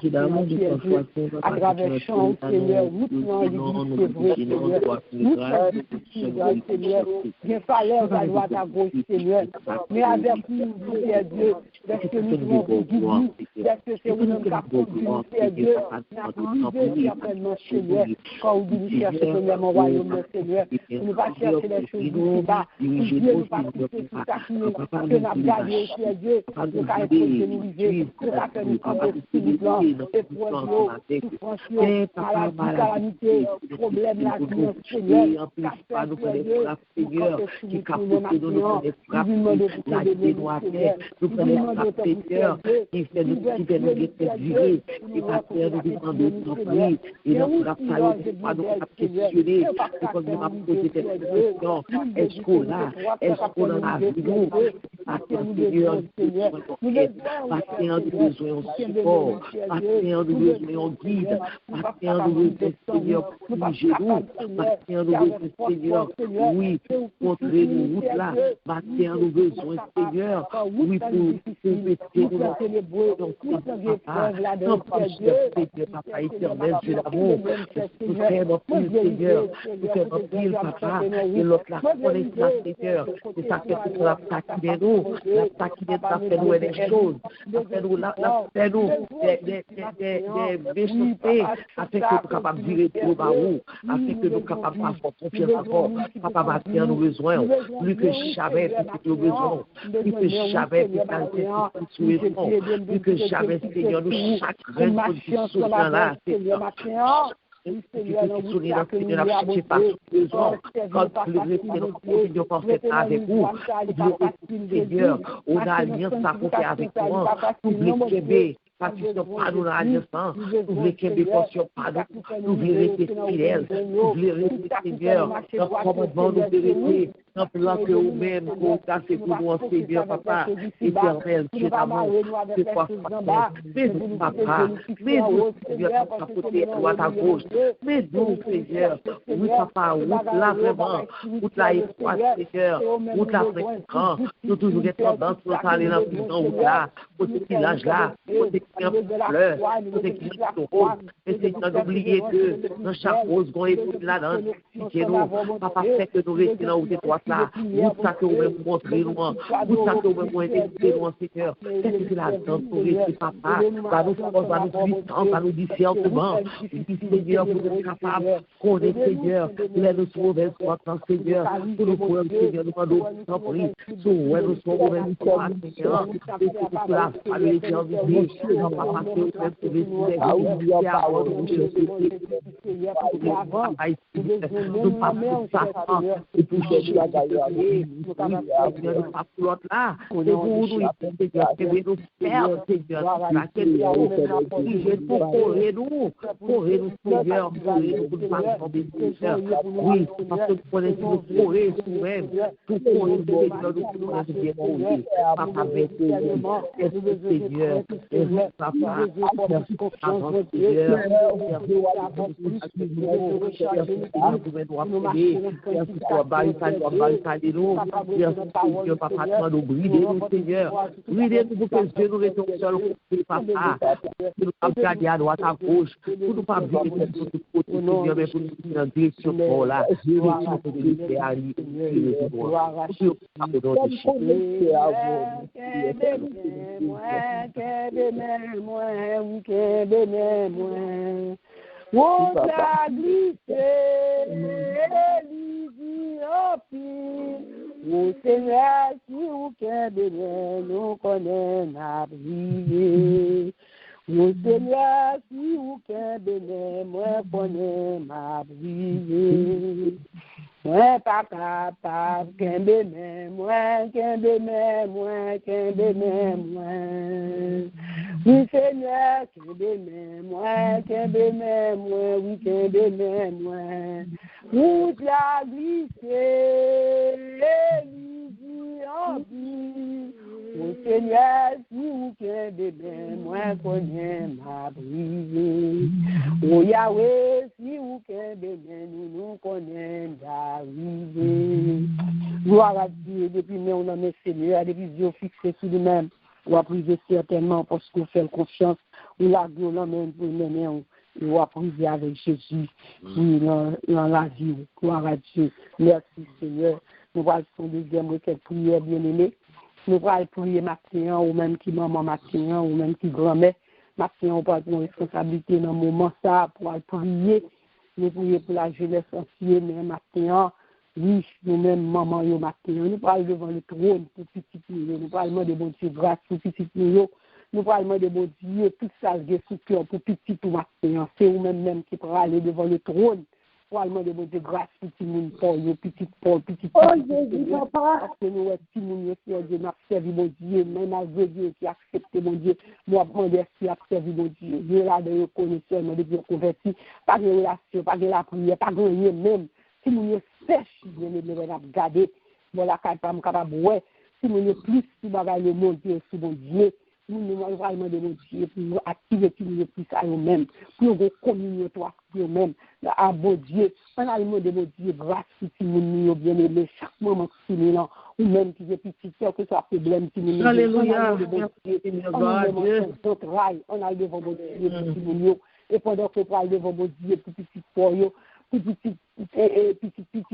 à travers le champ, Seigneur, nous tenons l'église, c'est vrai, Seigneur. Nous tenons Seigneur. Bien fallait, on va voir ta gauche, Seigneur. Mais avec nous, Seigneur Dieu, parce que nous devons vous guider, parce que c'est vous-même qui avez conduit, Seigneur Dieu. Nous avons privé certainement, Seigneur, quand vous venez chercher, Seigneur, mon royaume, Seigneur. Nous ne pas chercher les choses du bas. Dieu nous pas quitter tout ça qui nous a gardé, Seigneur Dieu. Nous avons imposé nous vivre. Nous avons fait nous camper spirituellement. Et pour nous, souffrance, maladie, calamité, problème, la vie, Seigneur. Seigneur, qui capte de nos la dénoisée, nous prenons la Seigneur, qui fait nous quitter nos virer, et pas faire nous demander de nous prier, et nous la parler, pas nous questionner, et comme nous avons posé des questions, est-ce qu'on a, est-ce qu'on a vu nous, Seigneur, Seigneur, nous besoin de support, Seigneur, nous besoin de guide, Seigneur, nous besoin Seigneur, pour genoux, Seigneur, nous besoin Seigneur, oui, montrer nous route là, Seigneur, nous besoin Seigneur, oui, pour papa, papa éternel, c'est l'amour, nous faisons pile Seigneur, nous faisons pile papa, et l'autre la connaissance Seigneur, c'est ça que c'est la taquiner nous, la taquiner ça fait nous des choses, ça fait nous des méchancetés, afin que nous soyons capables de virer pour bas où, afin que nous soyons capables de faire confiance encore, papa Bastien nous besoin, plus que jamais, plus que nous besoin, plus que jamais, plus que plus que jamais, Seigneur, nous chacun nous soutient là, Seigneur. Quand nous continuons avec vous, Seigneur, on a alliance à faire avec moi, n'oubliez pas que pas nous l'alliance, nous voulons qu'il pas nous voulons rester fidèles, nous voulons rester Seigneur, dans le commandement nous vérité, dans le plan que vous-même, pour casser pour nous, Seigneur, papa, éternel, Dieu d'amour, c'est quoi, mais nous, papa, mais nous, Seigneur, pour côté, à droite, à gauche, mais nous, Seigneur, oui, papa, route là, vraiment, route là, étroite, Seigneur, route là, fréquent, nous toujours des tendances pour aller dans le prison, route là, pour ce village là, pour ce qui fleur, pour ce qui rose, mais Seigneur, n'oubliez que dans chaque rose, qu'on est là-dedans, nous, papa, fait que nous restons là où c'est toi, là, où ça que vous pouvez montrer nous, où ça que vous pouvez intégrer nous, Seigneur. Qu'est-ce que c'est la danse pour rester, papa? Va nous force, va nous puissance, va nous discernement. Et Seigneur, pour être capable de connaître, Seigneur, les nos mauvaises portes, Seigneur, pour nous pouvoir, Seigneur, nous demandons sans prix. Sur où nous sommes mauvaises portes, Seigneur, et pour que la famille est en vie, on va passer au même pour les sujets, et avant de vous chercher. Nous passons ça, et pour chercher à gagner, nous pas pour l'autre là, c'est pour nous, Seigneur, c'est nous faire, Seigneur, laquelle pour correr nous, Seigneur, pour ne pas tomber, Seigneur. Oui, parce que pour nous correr nous-mêmes, pour correr nous, Seigneur, nous sommes bien corrigés. Papa, merci, Seigneur, merci, papa, merci, Seigneur, Seigneur, nous pour que Dieu nous restons seuls, papa, pour nous pas garder à droite, à gauche, pour nous pas vivre de côté, Seigneur, mais pour nous faire dans direction pour là, direction pour Dieu, c'est arrivé, on t'a glissé, au Seigneur, si vous qu'un nous connaît n'a brillé. Au Seigneur, si vous qu'un moi connaît m'a brillé. Moi pas capable, qu'un bénin, moi, oui, Seigneur, qu'un bénin, moi, oui, qu'un bénin, moi. Où la glissé, Élie, en vie. Au Seigneur, si vous qu'un bénin, moi, connais m'a brillé. Au Yahweh, si vous qu'un bénin, nous connaissons d'arriver. Gloire à Dieu, depuis nous, on a mis Seigneur, depuis Dieu fixé sur nous-mêmes. On va priver certainement parce qu'on fait confiance. On l'a dit, on l'emmène pour mener. On va priver avec Jésus. Oui, dans la vie. Gloire à Dieu. Merci Seigneur. Nous allons faire des requêtes prières bien-aimées. Nous allons prier matin, ou même qui maman matin, ou même qui grand-mère. Matin, on va prendre responsabilité dans le moment ça pour prier. Nous prions pour la jeunesse entière, mais matin, oui, nous-mêmes, maman, yo matin, nous parlons devant le trône pour petit nous, nous parlons de bon Dieu grâce pour petit nous parlons de bon Dieu, tout ça, sous cœur pour petit tout matin. C'est vous-même qui pourra aller devant le trône. Parlement de bon Dieu grâce pour petit monde, Paul, petit. Oh Jésus, papa. Parce que nous, petit monde, Dieu, n'a servi mon Dieu, même à Dieu qui accepte mon Dieu, moi, prendre qui a servi mon Dieu. Dieu là, de reconnaissance, de Dieu converti, pas de relation, pas de la prière, pas de rien même. Si nous sommes sèches, bien aimé, on a gardé, voilà, quand on capable, ouais, si nous sommes plus, si nous avons le monde, sur mon Dieu, nous avons vraiment de mon Dieu, pour activer tout le plus à nous-mêmes, pour nous communier toi, nous-mêmes, à bon Dieu, on a le mot de mon Dieu, grâce, si nous bien aimé, chaque moment, si nous sommes, ou même qui est petit, que ce soit problème, si nous Alléluia, on a le devant mon Dieu, si nous et pendant que nous parlons devant mon Dieu, petit pour eux, petit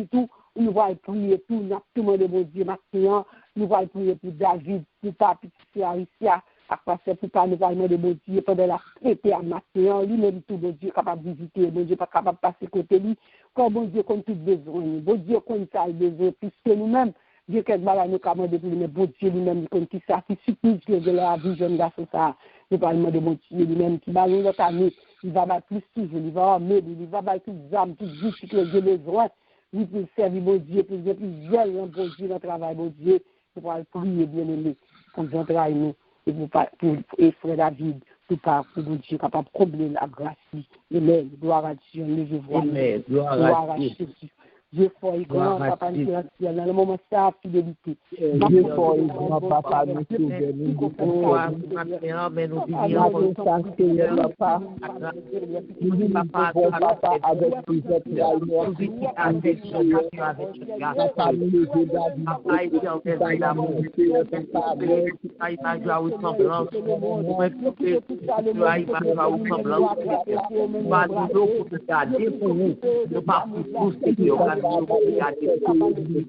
tout, nous allons prier tout, nous allons de mon Dieu maintenant, nous allons prier pour David, pour pas petit Aricia, à passer pour pas nous allons de mon Dieu pendant la fête matin, lui-même tout mon Dieu capable de visiter, mon Dieu pas capable de passer côté lui, comme mon Dieu compte tout besoin, mon Dieu compte ça besoin, puisque nous-mêmes, Dieu quelque chose nous commande de lui, mais bon Dieu lui-même compte qui ça, qui supplie de la vie jeune garçon ça, nous parlons de mon Dieu lui-même qui va nous notre année. Il va battre plus toujours, il va armer, il va battre toutes les armes, toutes les outils que Dieu besoin. Oui, pour servir mon Dieu, pour faire plus zèle dans bon Dieu, dans le travail, mon Dieu, pour pouvoir prier bien aimé, pour j'entraille nous, et pour frère David, pour mon Dieu, capable de combler la grâce. Amen. Gloire à Dieu, je vois. Amen. Gloire à Dieu. Dieu fort et grand, papa, dans le moment ça, fidélité. Dieu fort et grand, papa, nous sauvons, nous mais nous vivons papa, avec plusieurs nous vivons avec papa, nous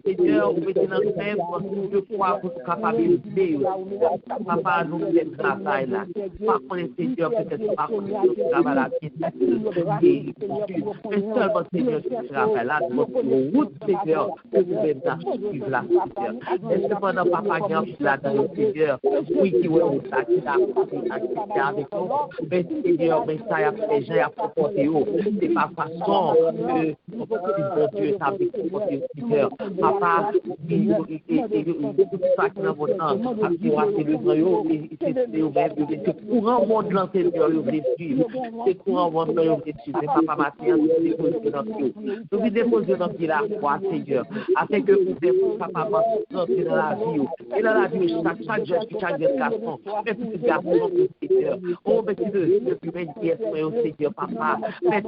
Seigneur, vous mettez dans le même de foi pour capabilité. Papa, nous faisons ce travail là. Pas qu'on est Seigneur, peut-être pas qu'on est travail là, mais seulement Seigneur, ce travail là, notre route, Seigneur, que vous mettez dans suivre là, Seigneur. Et cependant, Papa, il y a un là dans le Seigneur, oui, qui est au sac, qui a avec nous, mais Seigneur, mais ça, il y a des gens à proposer, c'est pas façon que mon Dieu, ça avec Seigneur. Papa, il tout ça qui est dans votre temps, c'est le grand, c'est courant monde dans Seigneur, vous voulez suivre, c'est courant monde dans vous voulez suivre, c'est Papa Mathieu, nous déposer dans Dieu. Nous déposer dans Dieu la foi, Seigneur, afin que vous devez, Papa, rentrer dans la vie, et dans la vie, chaque jeune, chaque garçon, mais petit garçon, Seigneur, oh, mais tu veux, depuis 20 pièces, Seigneur, Papa, mais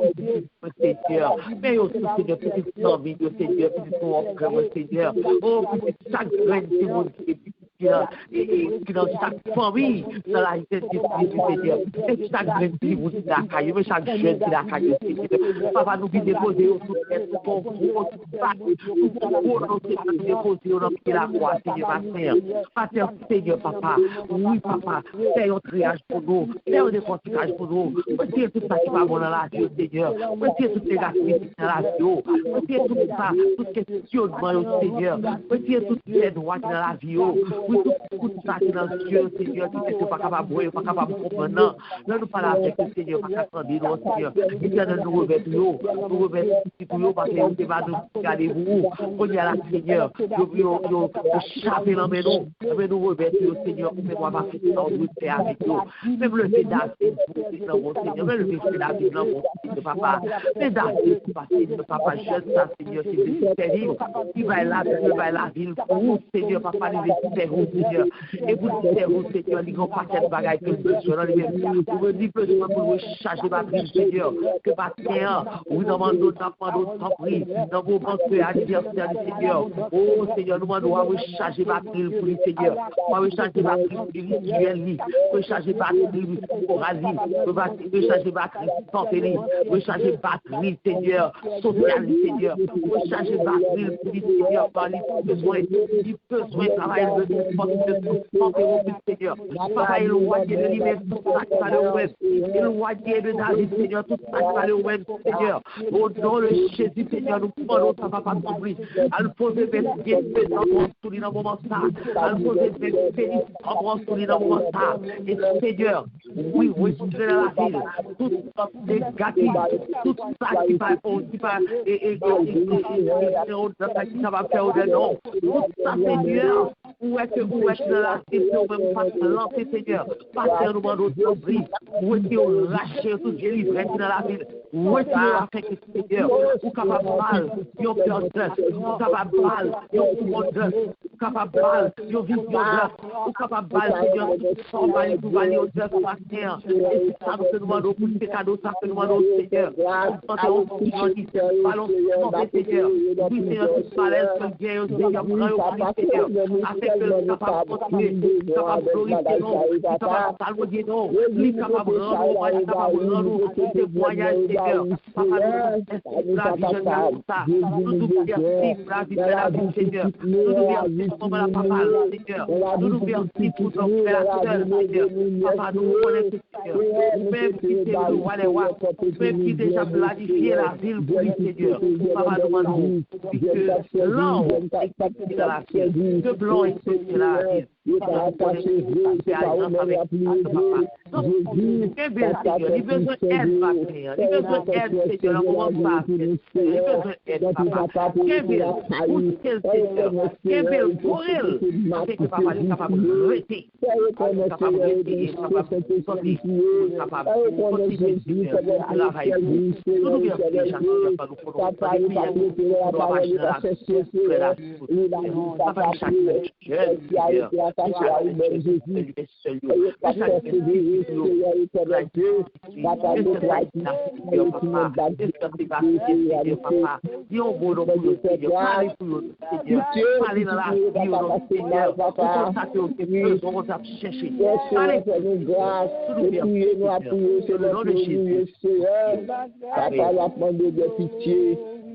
Seigneur, mais aussi, Seigneur, petit envie, Seigneur, petit mon Seigneur, oh, chaque graine de monde qui dans chaque famille, dans la identité du Seigneur, et chaque graine qui vous dit la caille, mais chaque jeune qui la caille, Seigneur, Papa, nous qui déposer au soutien, pour gros sac, pour nous déposer au nom de la croix, Seigneur, Seigneur, Papa, oui, Papa, fais un triage pour nous, fais un décortiquage pour nous, retire tout ça qui va bon dans la vie, Seigneur, retire toutes les activités dans la vie, retire tout ça, tout ce questionnement, Seigneur, retire toutes les droits dans la vie, oui, tout ça qui est dans le Dieu, Seigneur, qui n'est pas capable de voir, pas capable de comprendre, nous parlons avec le Seigneur, pas capable de nous, Seigneur, et nous revêtons, pour nous, parce que nous devons nous garder vous, on y a la Seigneur, nous chapez dans mes noms, nous revêtons, Seigneur, nous devons pas faire ça, nous faire avec nous, même le fait David, dans mon Seigneur, même le fait David, dans mon Seigneur, Papa, mais David, Papa, jeune, ça, Seigneur, c'est terrible, il va là, la ville, pour Seigneur, Papa, les terreaux, Seigneur, et vous dites terreaux, Seigneur, les grands paquets de bagailles que vous besoin, vous me dites besoin pour vous charger ma prise, Seigneur, que Bastien, vous demandez sans prix, dans vos banques anniversaires, Seigneur, oh Seigneur, nous demandons à vous charger ma prise pour le Seigneur, à vous charger ma prise spirituelle, vous charger ma prise morale, vous charger ma prise santé, vous charger ma prise, Seigneur, sociale, Seigneur, vous charger ma prise pour le Seigneur, par les besoins de travail, Seigneur. Papa, éloigné de lui-même tout ça qui va le web. Éloigné de David, Seigneur, tout ça qui va le web, Seigneur. Au nom de Jésus, Seigneur, nous prenons ça, Papa, compris. À nous poser des pieds dans le moment ça. À nous poser des pieds dans le moment ça. Et Seigneur, oui, restaurer dans la ville. Tout ça négatif, tout ça qui va ça va faire au nom. Tout ça, Seigneur. Où est-ce dans la question, même pas lancer, Seigneur, passer nous demandons de bris, où est-ce qu'on lâche tout délivré dans la ville, où est-ce qu'on a fait que Seigneur, ou capable mal, yon peur d'œuf, ou capable mal, yon poumon d'œuf, ou capable mal, yon vision d'œuf, ou capable mal, Seigneur, sans valer tout valer au d'œuf, Seigneur, et c'est ça que nous demandons pour ces cadeaux, ça que nous demandons, Seigneur, ballons, Seigneur, oui, Seigneur, tout malaise, que bien, Seigneur, prends, Seigneur, afin que nous capable de continuer, capable de glorifier nous, capable de salmodier nous, capable de rendre des voyages, Seigneur, Papa, nous la vie, je garde ça, nous nous merci pour la vie de la vie, Seigneur, nous nous merci pour la papa, Seigneur, nous nous merci pour nos frères, Seigneur, Papa, nous connaissons, Seigneur, même si c'est le roi des rois, même qui déjà planifié la ville pour lui, Seigneur, Papa, nous demandons que l'an est dans la ville, que blanc est dans la ville. Papa, avec papa. Quel bel Seigneur, il besoin d'aide, Seigneur. Il besoin d'aide, Seigneur, dans le moment passé. Il besoin d'aide, papa. Quel bel, quel Seigneur, quel bel pour elle. C'est que papa est capable de rester. Capable de rester, capable de sortir, capable de continuer, Seigneur, de travailler. Nous nous remercions, Seigneur, nous prenons pas les prières, nous doit marcher dans la vie. Papa, chaque jeune, Seigneur,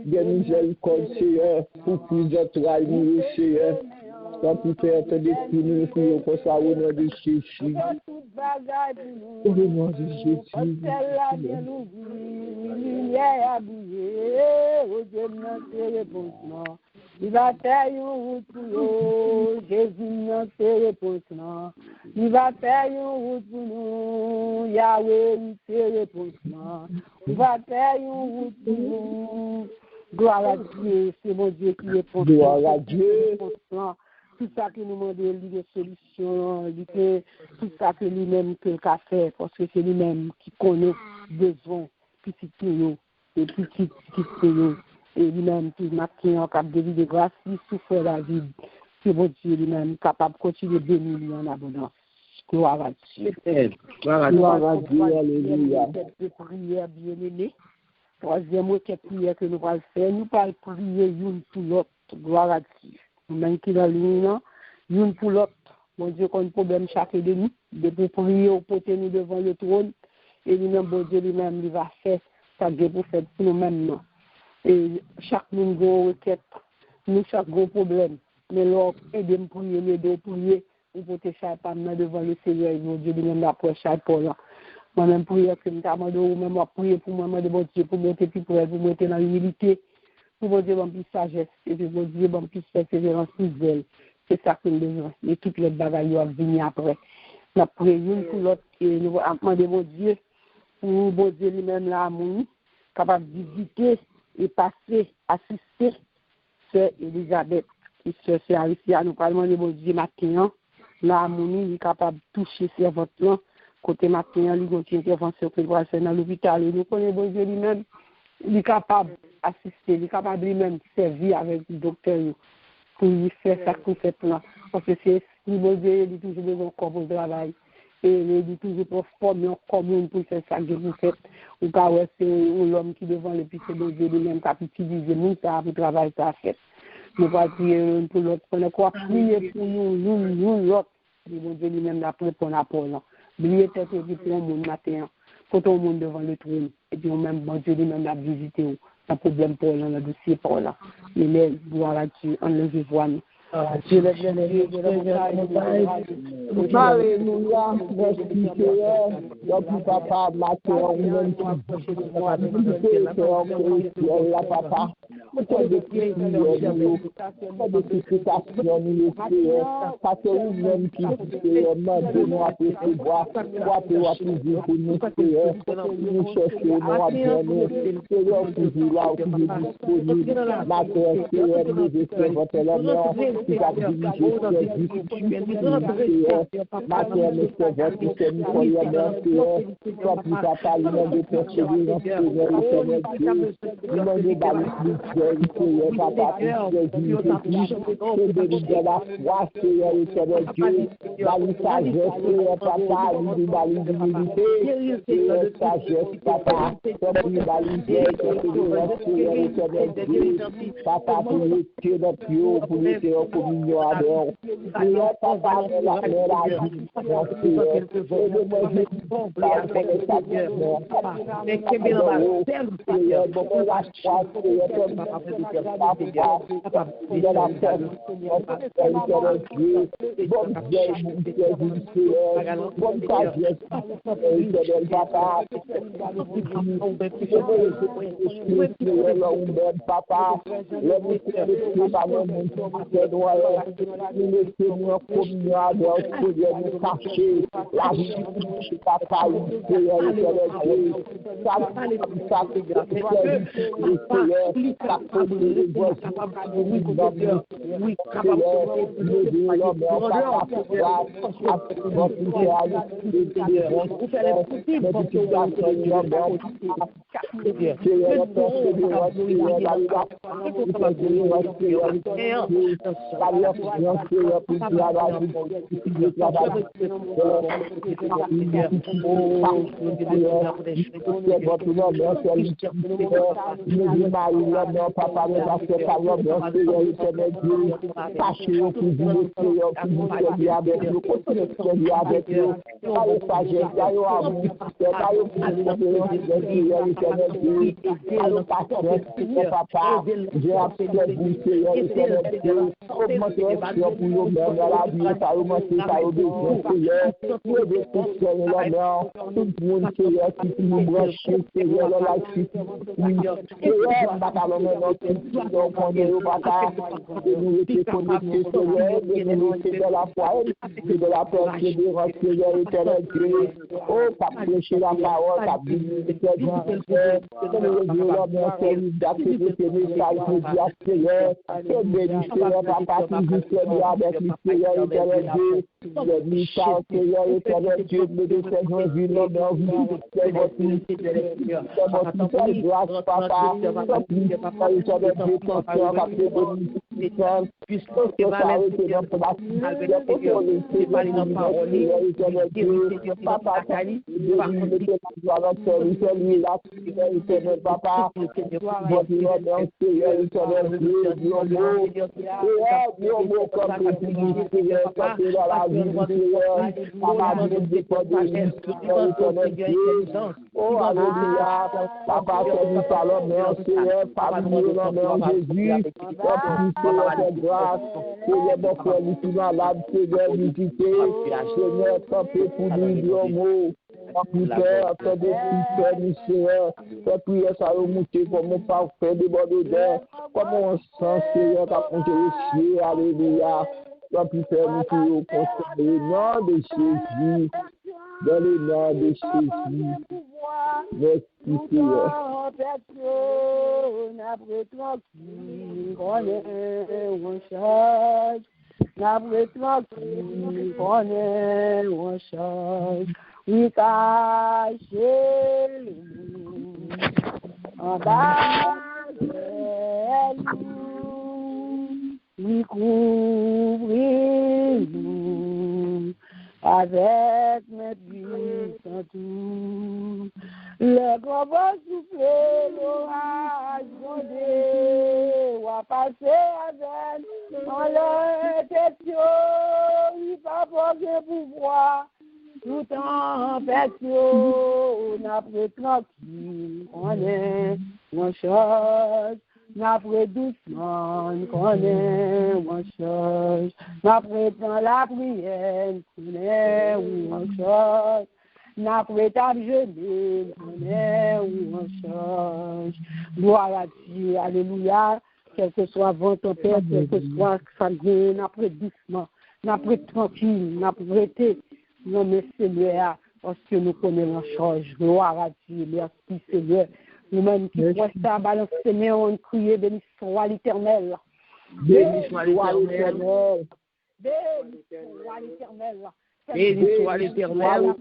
de miséricorde, Seigneur, pour plusieurs travail, Seigneur. Quand tu fais entendre depuis nous, prions pour ça au nom de Jésus. Au nom de Jésus. Il va faire une route pour nous, Jésus n'a pas réponse. Il va faire une route pour nous, Yahweh n'a pas réponse. Il va faire une route pour nous. Gloire à Dieu, c'est mon Dieu qui répond. Gloire à Dieu. Tout ça que nous demandons, des solutions, tout ça que lui-même peut faire, parce que c'est lui-même qui connaît besoin, petit nous, et petit nous. Et lui-même qui m'a capable de vivre de grâce, il souffre la vie. C'est mon Dieu lui-même capable de continuer de bénir en abondance. Gloire à Dieu. Gloire à Dieu, alléluia. Prière bien-aimée. Troisième requête prière que nous allons faire, nous allons prier une pour l'autre. Gloire à Dieu. Nous qui dans l'une, une pour l'autre. Mon Dieu, qu'on a un problème chacun de nous, de prier au côté nous devant le trône. Et lui-même, bon Dieu, lui-même, il va faire ça pour faire pour nous-mêmes. Non. Et chaque gros requête, nous chaque gros problème. Mais là, aidez-moi prier, m'aider à prier, ou pour te faire pas devant le Seigneur, mon Dieu, lui-même, la prochaine pour là. Moi-même, prier que nous t'amendons, même à prier pour moi, de bon Dieu, pour monter plus près, pour monter dans l'humilité, pour mon Dieu, bon plus sagesse, et puis mon Dieu, bon plus persévérance, plus zèle. C'est ça que nous besoin. Et toutes les bagailles vont venir après. Nous prions une pour l'autre, et nous demandons, mon Dieu, pour mon Dieu lui-même, là, mon capable de visiter et passer, assister Sœur Elisabeth, qui Sœur Aricia, nous parlons de mon Dieu matin, là, harmonie, est capable de toucher servante là, côté matin, lui, une intervention que doit faire dans l'hôpital, nous connaissons mon Dieu lui-même, il est capable d'assister, il est capable lui-même de servir avec le docteur pour lui faire ça qu'on fait là. Parce que c'est mon Dieu, il est toujours besoin de corps pour le travail. Et il est toujours pour former un commune pour faire ça que vous faites. Ou pas, c'est l'homme qui devant le puissant de Dieu lui-même qui a utilisé nous, ça pour travail, ça a fait. Nous allons prier pour l'autre. On va prier pour nous, l'autre. Mon Dieu lui-même l'a pris pour l'apport là. Priez peut-être pour le monde matin, pour tout le monde devant le trône. Et puis, même, bon Dieu lui-même l'a visité. Un problème pour là, le dossier pour là. Il est, gloire à Dieu, on le voit. Dieu le bien-aimé, Dieu le bon. Alléluia, merci Seigneur, notre papa, ma terre, on aime tout. La papa, autant de prières, autant de supplications, nous Seigneur, parce que vous-même qui Seigneur, nous apercevoir, pour nous, Seigneur, nous cherchons, nous apprenons, Seigneur, toujours là, toujours disponible, ma terre, Seigneur, nous défendons votre l'honneur, qui va diriger cette vie, Seigneur, Seigneur, qui s'est mis pour l'honneur, Seigneur, soit plus papa, le nom de persévérance, Seigneur, éternel Dieu, le nom de Seigneur, papa, de la foi, Seigneur, éternel Dieu, dans la sagesse, Seigneur, papa, dans l'humilité, Seigneur, sagesse, papa, comme dans l'idée, Seigneur, éternel Dieu, papa, pour l'été notre Dieu, pour l'été en communion avec nous, Seigneur, papa, la vie, mon Seigneur, la vie du papa, avec mes puissants tout. Le grand vent soufflé, l'orage grondé, ou a passé avec dans le question, il va porter pouvoir. Tout en fait, on a pris tranquille, on est mon chose. N'après doucement, qu'on est mon chose. N'après dans la prière, qu'on est mon chose. N'après ta jeûner, qu'on est mon chose. Gloire à Dieu, alléluia. Quel que soit vent, tempête, quel que soit ça vient, n'après doucement, n'après tranquille, n'après été. Non, mais Seigneur, parce que nous connaissons la chose. Gloire à Dieu, merci Seigneur. Nous-mêmes qui croyons ça, balance Seigneur, on crie, béni soit l'Éternel. Béni soit l'Éternel. Béni soit l'Éternel. Béni soit l'Éternel.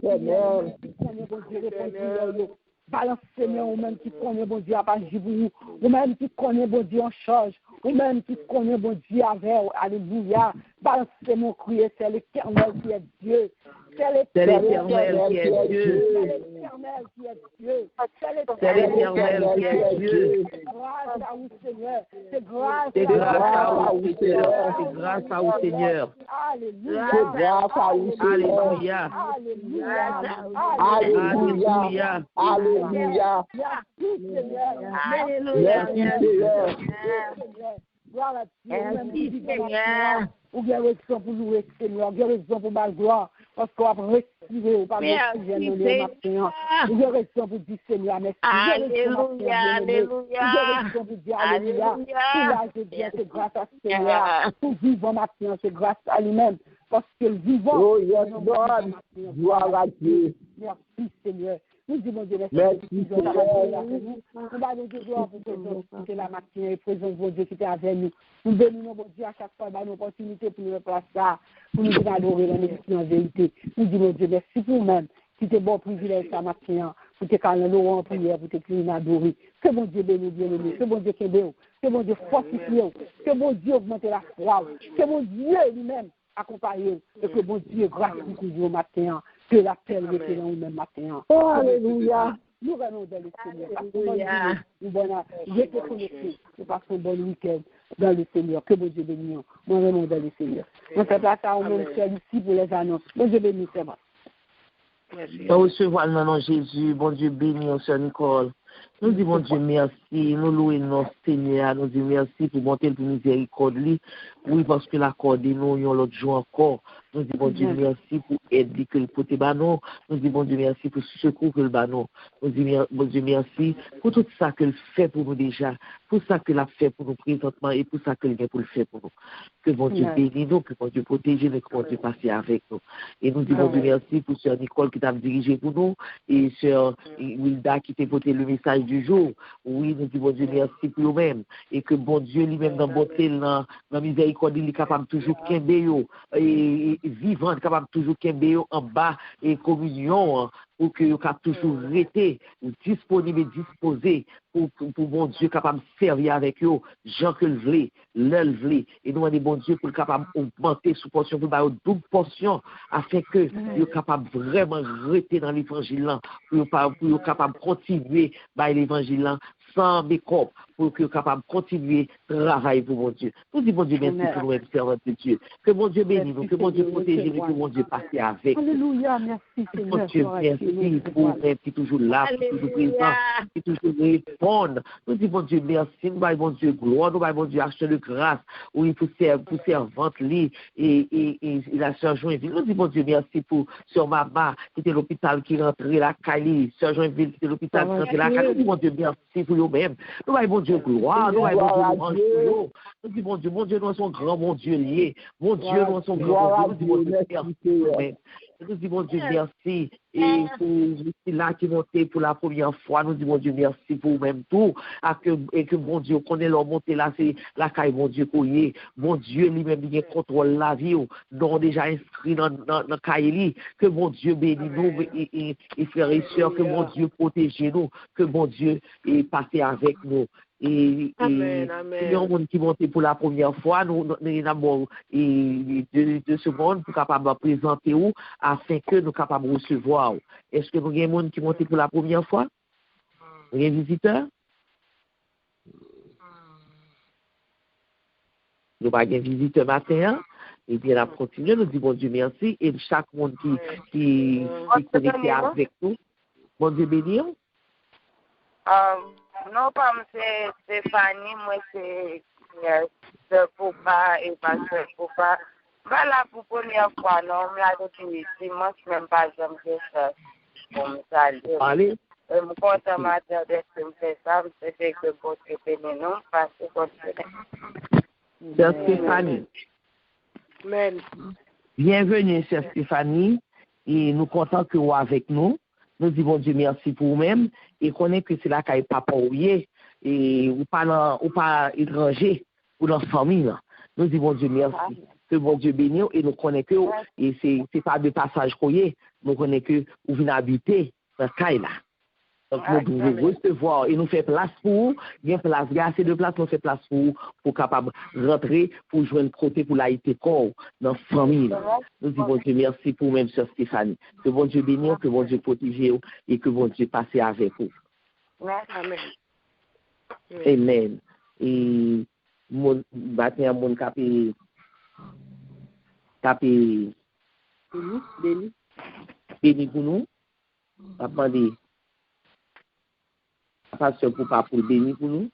Balance Seigneur, ou même qui connaît bon Dieu à pas vous, ou même qui connaît bon Dieu en charge, ou même qui connaît bon Dieu avec, alléluia. Balance mon crier, c'est l'Éternel qui est Dieu. C'est l'Éternel qui est Dieu. C'est l'Éternel qui est Dieu. C'est l'Éternel qui est Dieu. Grâce à vous, Seigneur. C'est grâce à vous, Seigneur. C'est grâce à vous, Seigneur. Alléluia. C'est grâce à vous, Alléluia. Alléluia. Alléluia. Merci, Seigneur. Gloire à Dieu. Seigneur. Ou bien raison pour louer Seigneur, ou bien raison pour ma gloire, parce qu'on va respirer, ou pas respirer dans les matins. Ou bien raison pour dire Seigneur, merci. Alléluia, alléluia. Ou bien raison pour dire alléluia. Tout là, je dis, c'est grâce à Seigneur. Tout vivant matin, c'est grâce à lui-même, parce que le vivant. Oh, yes, God. Gloire à Dieu. Merci Seigneur. Nous disons Dieu, merci. Nous allons nous gloire pour présenter la matinée et présenter vos Dieu qui était avec nous. Nous bénissons mon Dieu à chaque fois, une opportunité pour nous replacer ça, pour nous adorer dans l'esprit en vérité. Nous disons Dieu, merci pour nous-mêmes. C'était bon privilège ce matin pour te caler en prière, pour te crier adorer. Que bon Dieu bénisse, bien-aimé, que bon Dieu bénisse, que bon Dieu fortifie, que bon Dieu augmente la foi, que bon Dieu lui-même accompagne, et que bon Dieu grâce toujours au matin, que la paix était dans le même matin. Oh, alléluia. Nous venons dans le Seigneur. Nous venons connectés. Nous passons un bon week-end dans le Seigneur. Que bon Dieu bénisse. Nous venons dans le Seigneur. On fait pas ça au même seul ici pour les annonces. Bon Dieu bénisse, c'est bon. Nous recevons le nom de Jésus. Bon Dieu bénisse, Sœur Nicole. Nous disons, bon Dieu, merci. Nous louons notre Seigneur. Nous disons merci pour monter le miséricorde. Oui, parce que l'accordé, nous, l'autre jour encore. Nous disons, bon Dieu, merci pour aider que le côté banon. Nous disons, bon Dieu, merci pour ce secours que le banon. Nous disons, bon Dieu, merci pour tout ça qu'il fait pour nous déjà. Pour ça qu'il a fait pour nous présentement et pour ça qu'il vient pour le faire pour nous. Que bon Dieu bénisse nous, que bon Dieu protège nous, que bon Dieu passe avec nous. Et nous disons, bon Dieu, merci pour Sœur Nicole qui t'a dirigé pour nous et Sœur Wilda qui t'a porté le message du jour. Oui, nous disons, bon Dieu, merci pour nous-mêmes. Et que bon Dieu lui-même dans beauté, dans miséricorde, il est capable toujours qu'aimer et vivant, capable toujours qu'aimer en bas et communion pour que vous toujours rester disponible et disposé pour bon Dieu capable de servir avec eux, gens que le voulez, le voulez. Et nous demandons bon Dieu pour capable augmenter sous portion, pour une double portion, afin que vous capable vraiment rester dans l'évangile, pour capable continuer dans l'évangile sans mécope, pour que capable continuer de travailler pour mon Dieu. Nous disons bon Dieu merci pour nous être servants de Dieu. Que mon Dieu bénisse nous, que mon Dieu protège nous, que mon Dieu passe avec nous. Alléluia, merci Seigneur. Mon Dieu, merci pour nous qui est toujours là, qui est toujours présent, qui est toujours répond. Nous disons bon Dieu merci, nous disons bon Dieu gloire, nous disons bon Dieu acheter de grâce, oui, pour servante et la sœur Joinville. Nous disons bon Dieu merci pour sœur Mama qui était à l'hôpital qui rentrait la Cali, sœur Joinville qui était à l'hôpital qui rentrait la Cali. Nous disons bon Dieu merci pour nous-mêmes. Nous disons bon Dieu gloire, nous disons bon Dieu louange. Nous disons bon Dieu, nous sommes grand bon Dieu lié. Mon Dieu, nous sommes grand bon Dieu. Nous disons bon Dieu merci. Nous disons bon Dieu merci. Et pour là qui montait pour la première fois, nous disons bon Dieu merci pour même tout. Et que bon Dieu connaît leur montée là, c'est la caille bon Dieu qu'on y est. Bon Dieu lui-même bien contrôle la vie. Nous déjà inscrit dans la caille. Que bon Dieu bénisse nous et frères et sœurs, que bon Dieu protège nous, que bon Dieu est passé avec nous. Et il y a un monde qui monte pour la première fois, nous avons 2 secondes pour capable présenter où, afin que nous capables de recevoir. Est-ce que nous avons un monde qui monte pour la première fois? Vous avez un visiteur? Nous n'avons pas un visiteur matin. Et bien, on continue, nous disons bon Dieu merci. Et chaque monde qui est connecté avec nous, bon Dieu bénisse. Non, pas c'est Stéphanie, moi c'est papa et pasteur papa. Voilà pour première fois, non, là depuis dimanche même pas jamais fait ça. Comme ça. Allez. Je me compte à matin d'être fait ça, c'est que votre béni non, parce que Sœur Stéphanie. Amen. Bienvenue, Sœur Stéphanie. Et nous comptons que vous avec nous. Nous disons bon Dieu merci pour vous-même et connaît que c'est là qu'il n'y a pas oublié et ou pas étranger ou dans la famille. Nous disons bon Dieu merci. Que bon Dieu bénisse et nous connaissons que et c'est pas de passage qu'on y est. Nous connaissons que vous venez habiter dans ce là. Donc nous pouvons recevoir et nous fait place pour vous. Il y a place, il y a assez de place, nous fait place pour vous pour capable rentrer, pour jouer le côté pour l'aïté corps dans la famille. Nous disons bon Dieu merci pour même Sœur Stéphanie. Que bon Dieu bénisse, que bon Dieu protège et que bon Dieu passe avec vous. Amen. Amen. Et mon matin mon capé béni pour nous. Attendez. Pasteur pour le béni pour nous.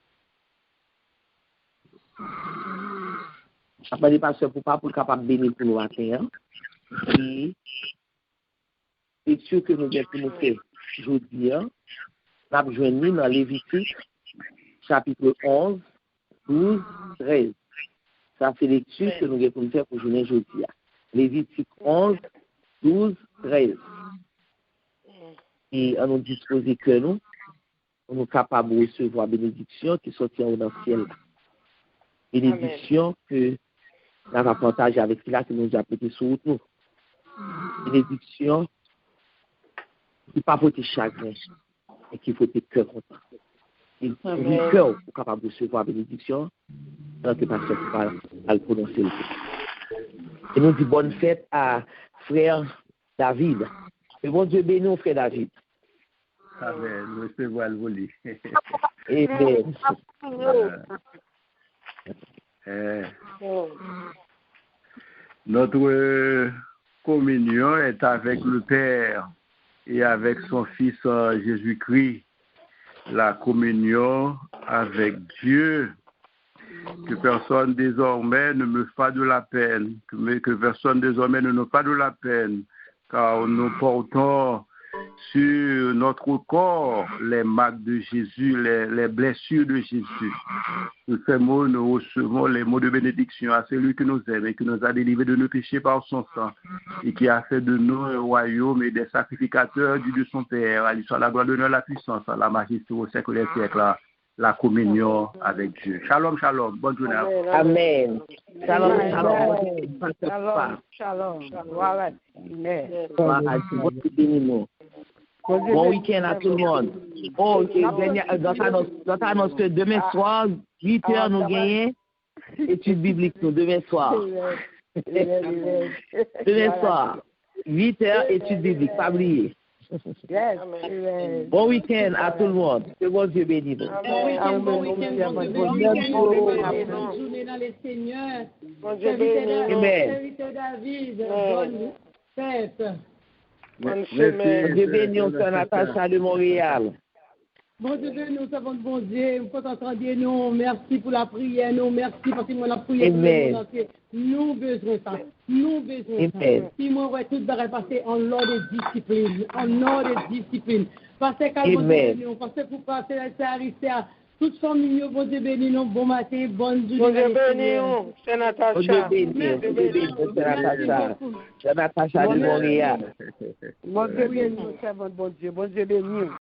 Après, pasteur pour le capable de bénir pour nous matin. Et c'est sûr que nous devons faire aujourd'hui. Nous avons joint dans Lévitique, chapitre 11, 12, 13. Ça, c'est lecture que nous devons faire pour journée aujourd'hui. Lévitique 11, 12, 13. Et on nous dispose que nous sommes capables de recevoir la bénédiction qui sortit dans le ciel. Bénédiction que nous avons partagée avec cela que nous avons appliqué sur nous. Bénédiction qui ne pas porter chagrin. et qu'il faut être cœur content. Il faut le cœur pour capable de recevoir la bénédiction, tant que pasteur va le prononcer. Et nous dit bonne fête à frère David. Et bon Dieu bénit frère David. Amen. Nous recevons le voler. Notre communion est avec le Père et avec son Fils Jésus-Christ. La communion avec Dieu, que personne désormais ne me fasse de la peine, que personne désormais ne nous fasse de la peine, car nous portons sur notre corps les marques de Jésus, les blessures de Jésus. Nous ces mots, nous recevons les mots de bénédiction à celui qui nous aime et qui nous a délivrés de nos péchés par son sang et qui a fait de nous un royaume et des sacrificateurs du de son Père. À lui soit la gloire, l'honneur, la puissance, la majesté au siècle des siècles, la communion avec Dieu. Shalom, shalom. Bonne journée. Amen. Shalom, shalom. Shalom. Voilà. Bon week-end à tout le monde. Oh, dans annonce que demain soir, 8h, nous gagnons études bibliques, nous, demain soir. Demain soir, 8h, études bibliques, pas oublier. Bon week-end à tout le monde. Que bon Dieu bénisse. Bon week-end, bonne journée dans les seigneurs. Serviteur David, bonne fête. Dieu bénisse, Sœur Natacha de Montréal. Bon Dieu bénisse, nous savons bon Dieu, vous entendez nous, merci pour la prière, nous, merci parce que nous avons prié pour le monde entier. Nous besoin de ça, nous besoin de ça. Si moi, ouais, tout va passer en ordre de discipline, parce que quand bon Dieu bénisse, parce que pour passer à Aristère, toute famille, bon Dieu bénisse, bon matin, bonne journée. Bon Dieu bénisse, c'est Natacha. Bon Dieu bénisse, c'est Natacha de Montréal. Bon Dieu bénisse, bon Dieu bénisse.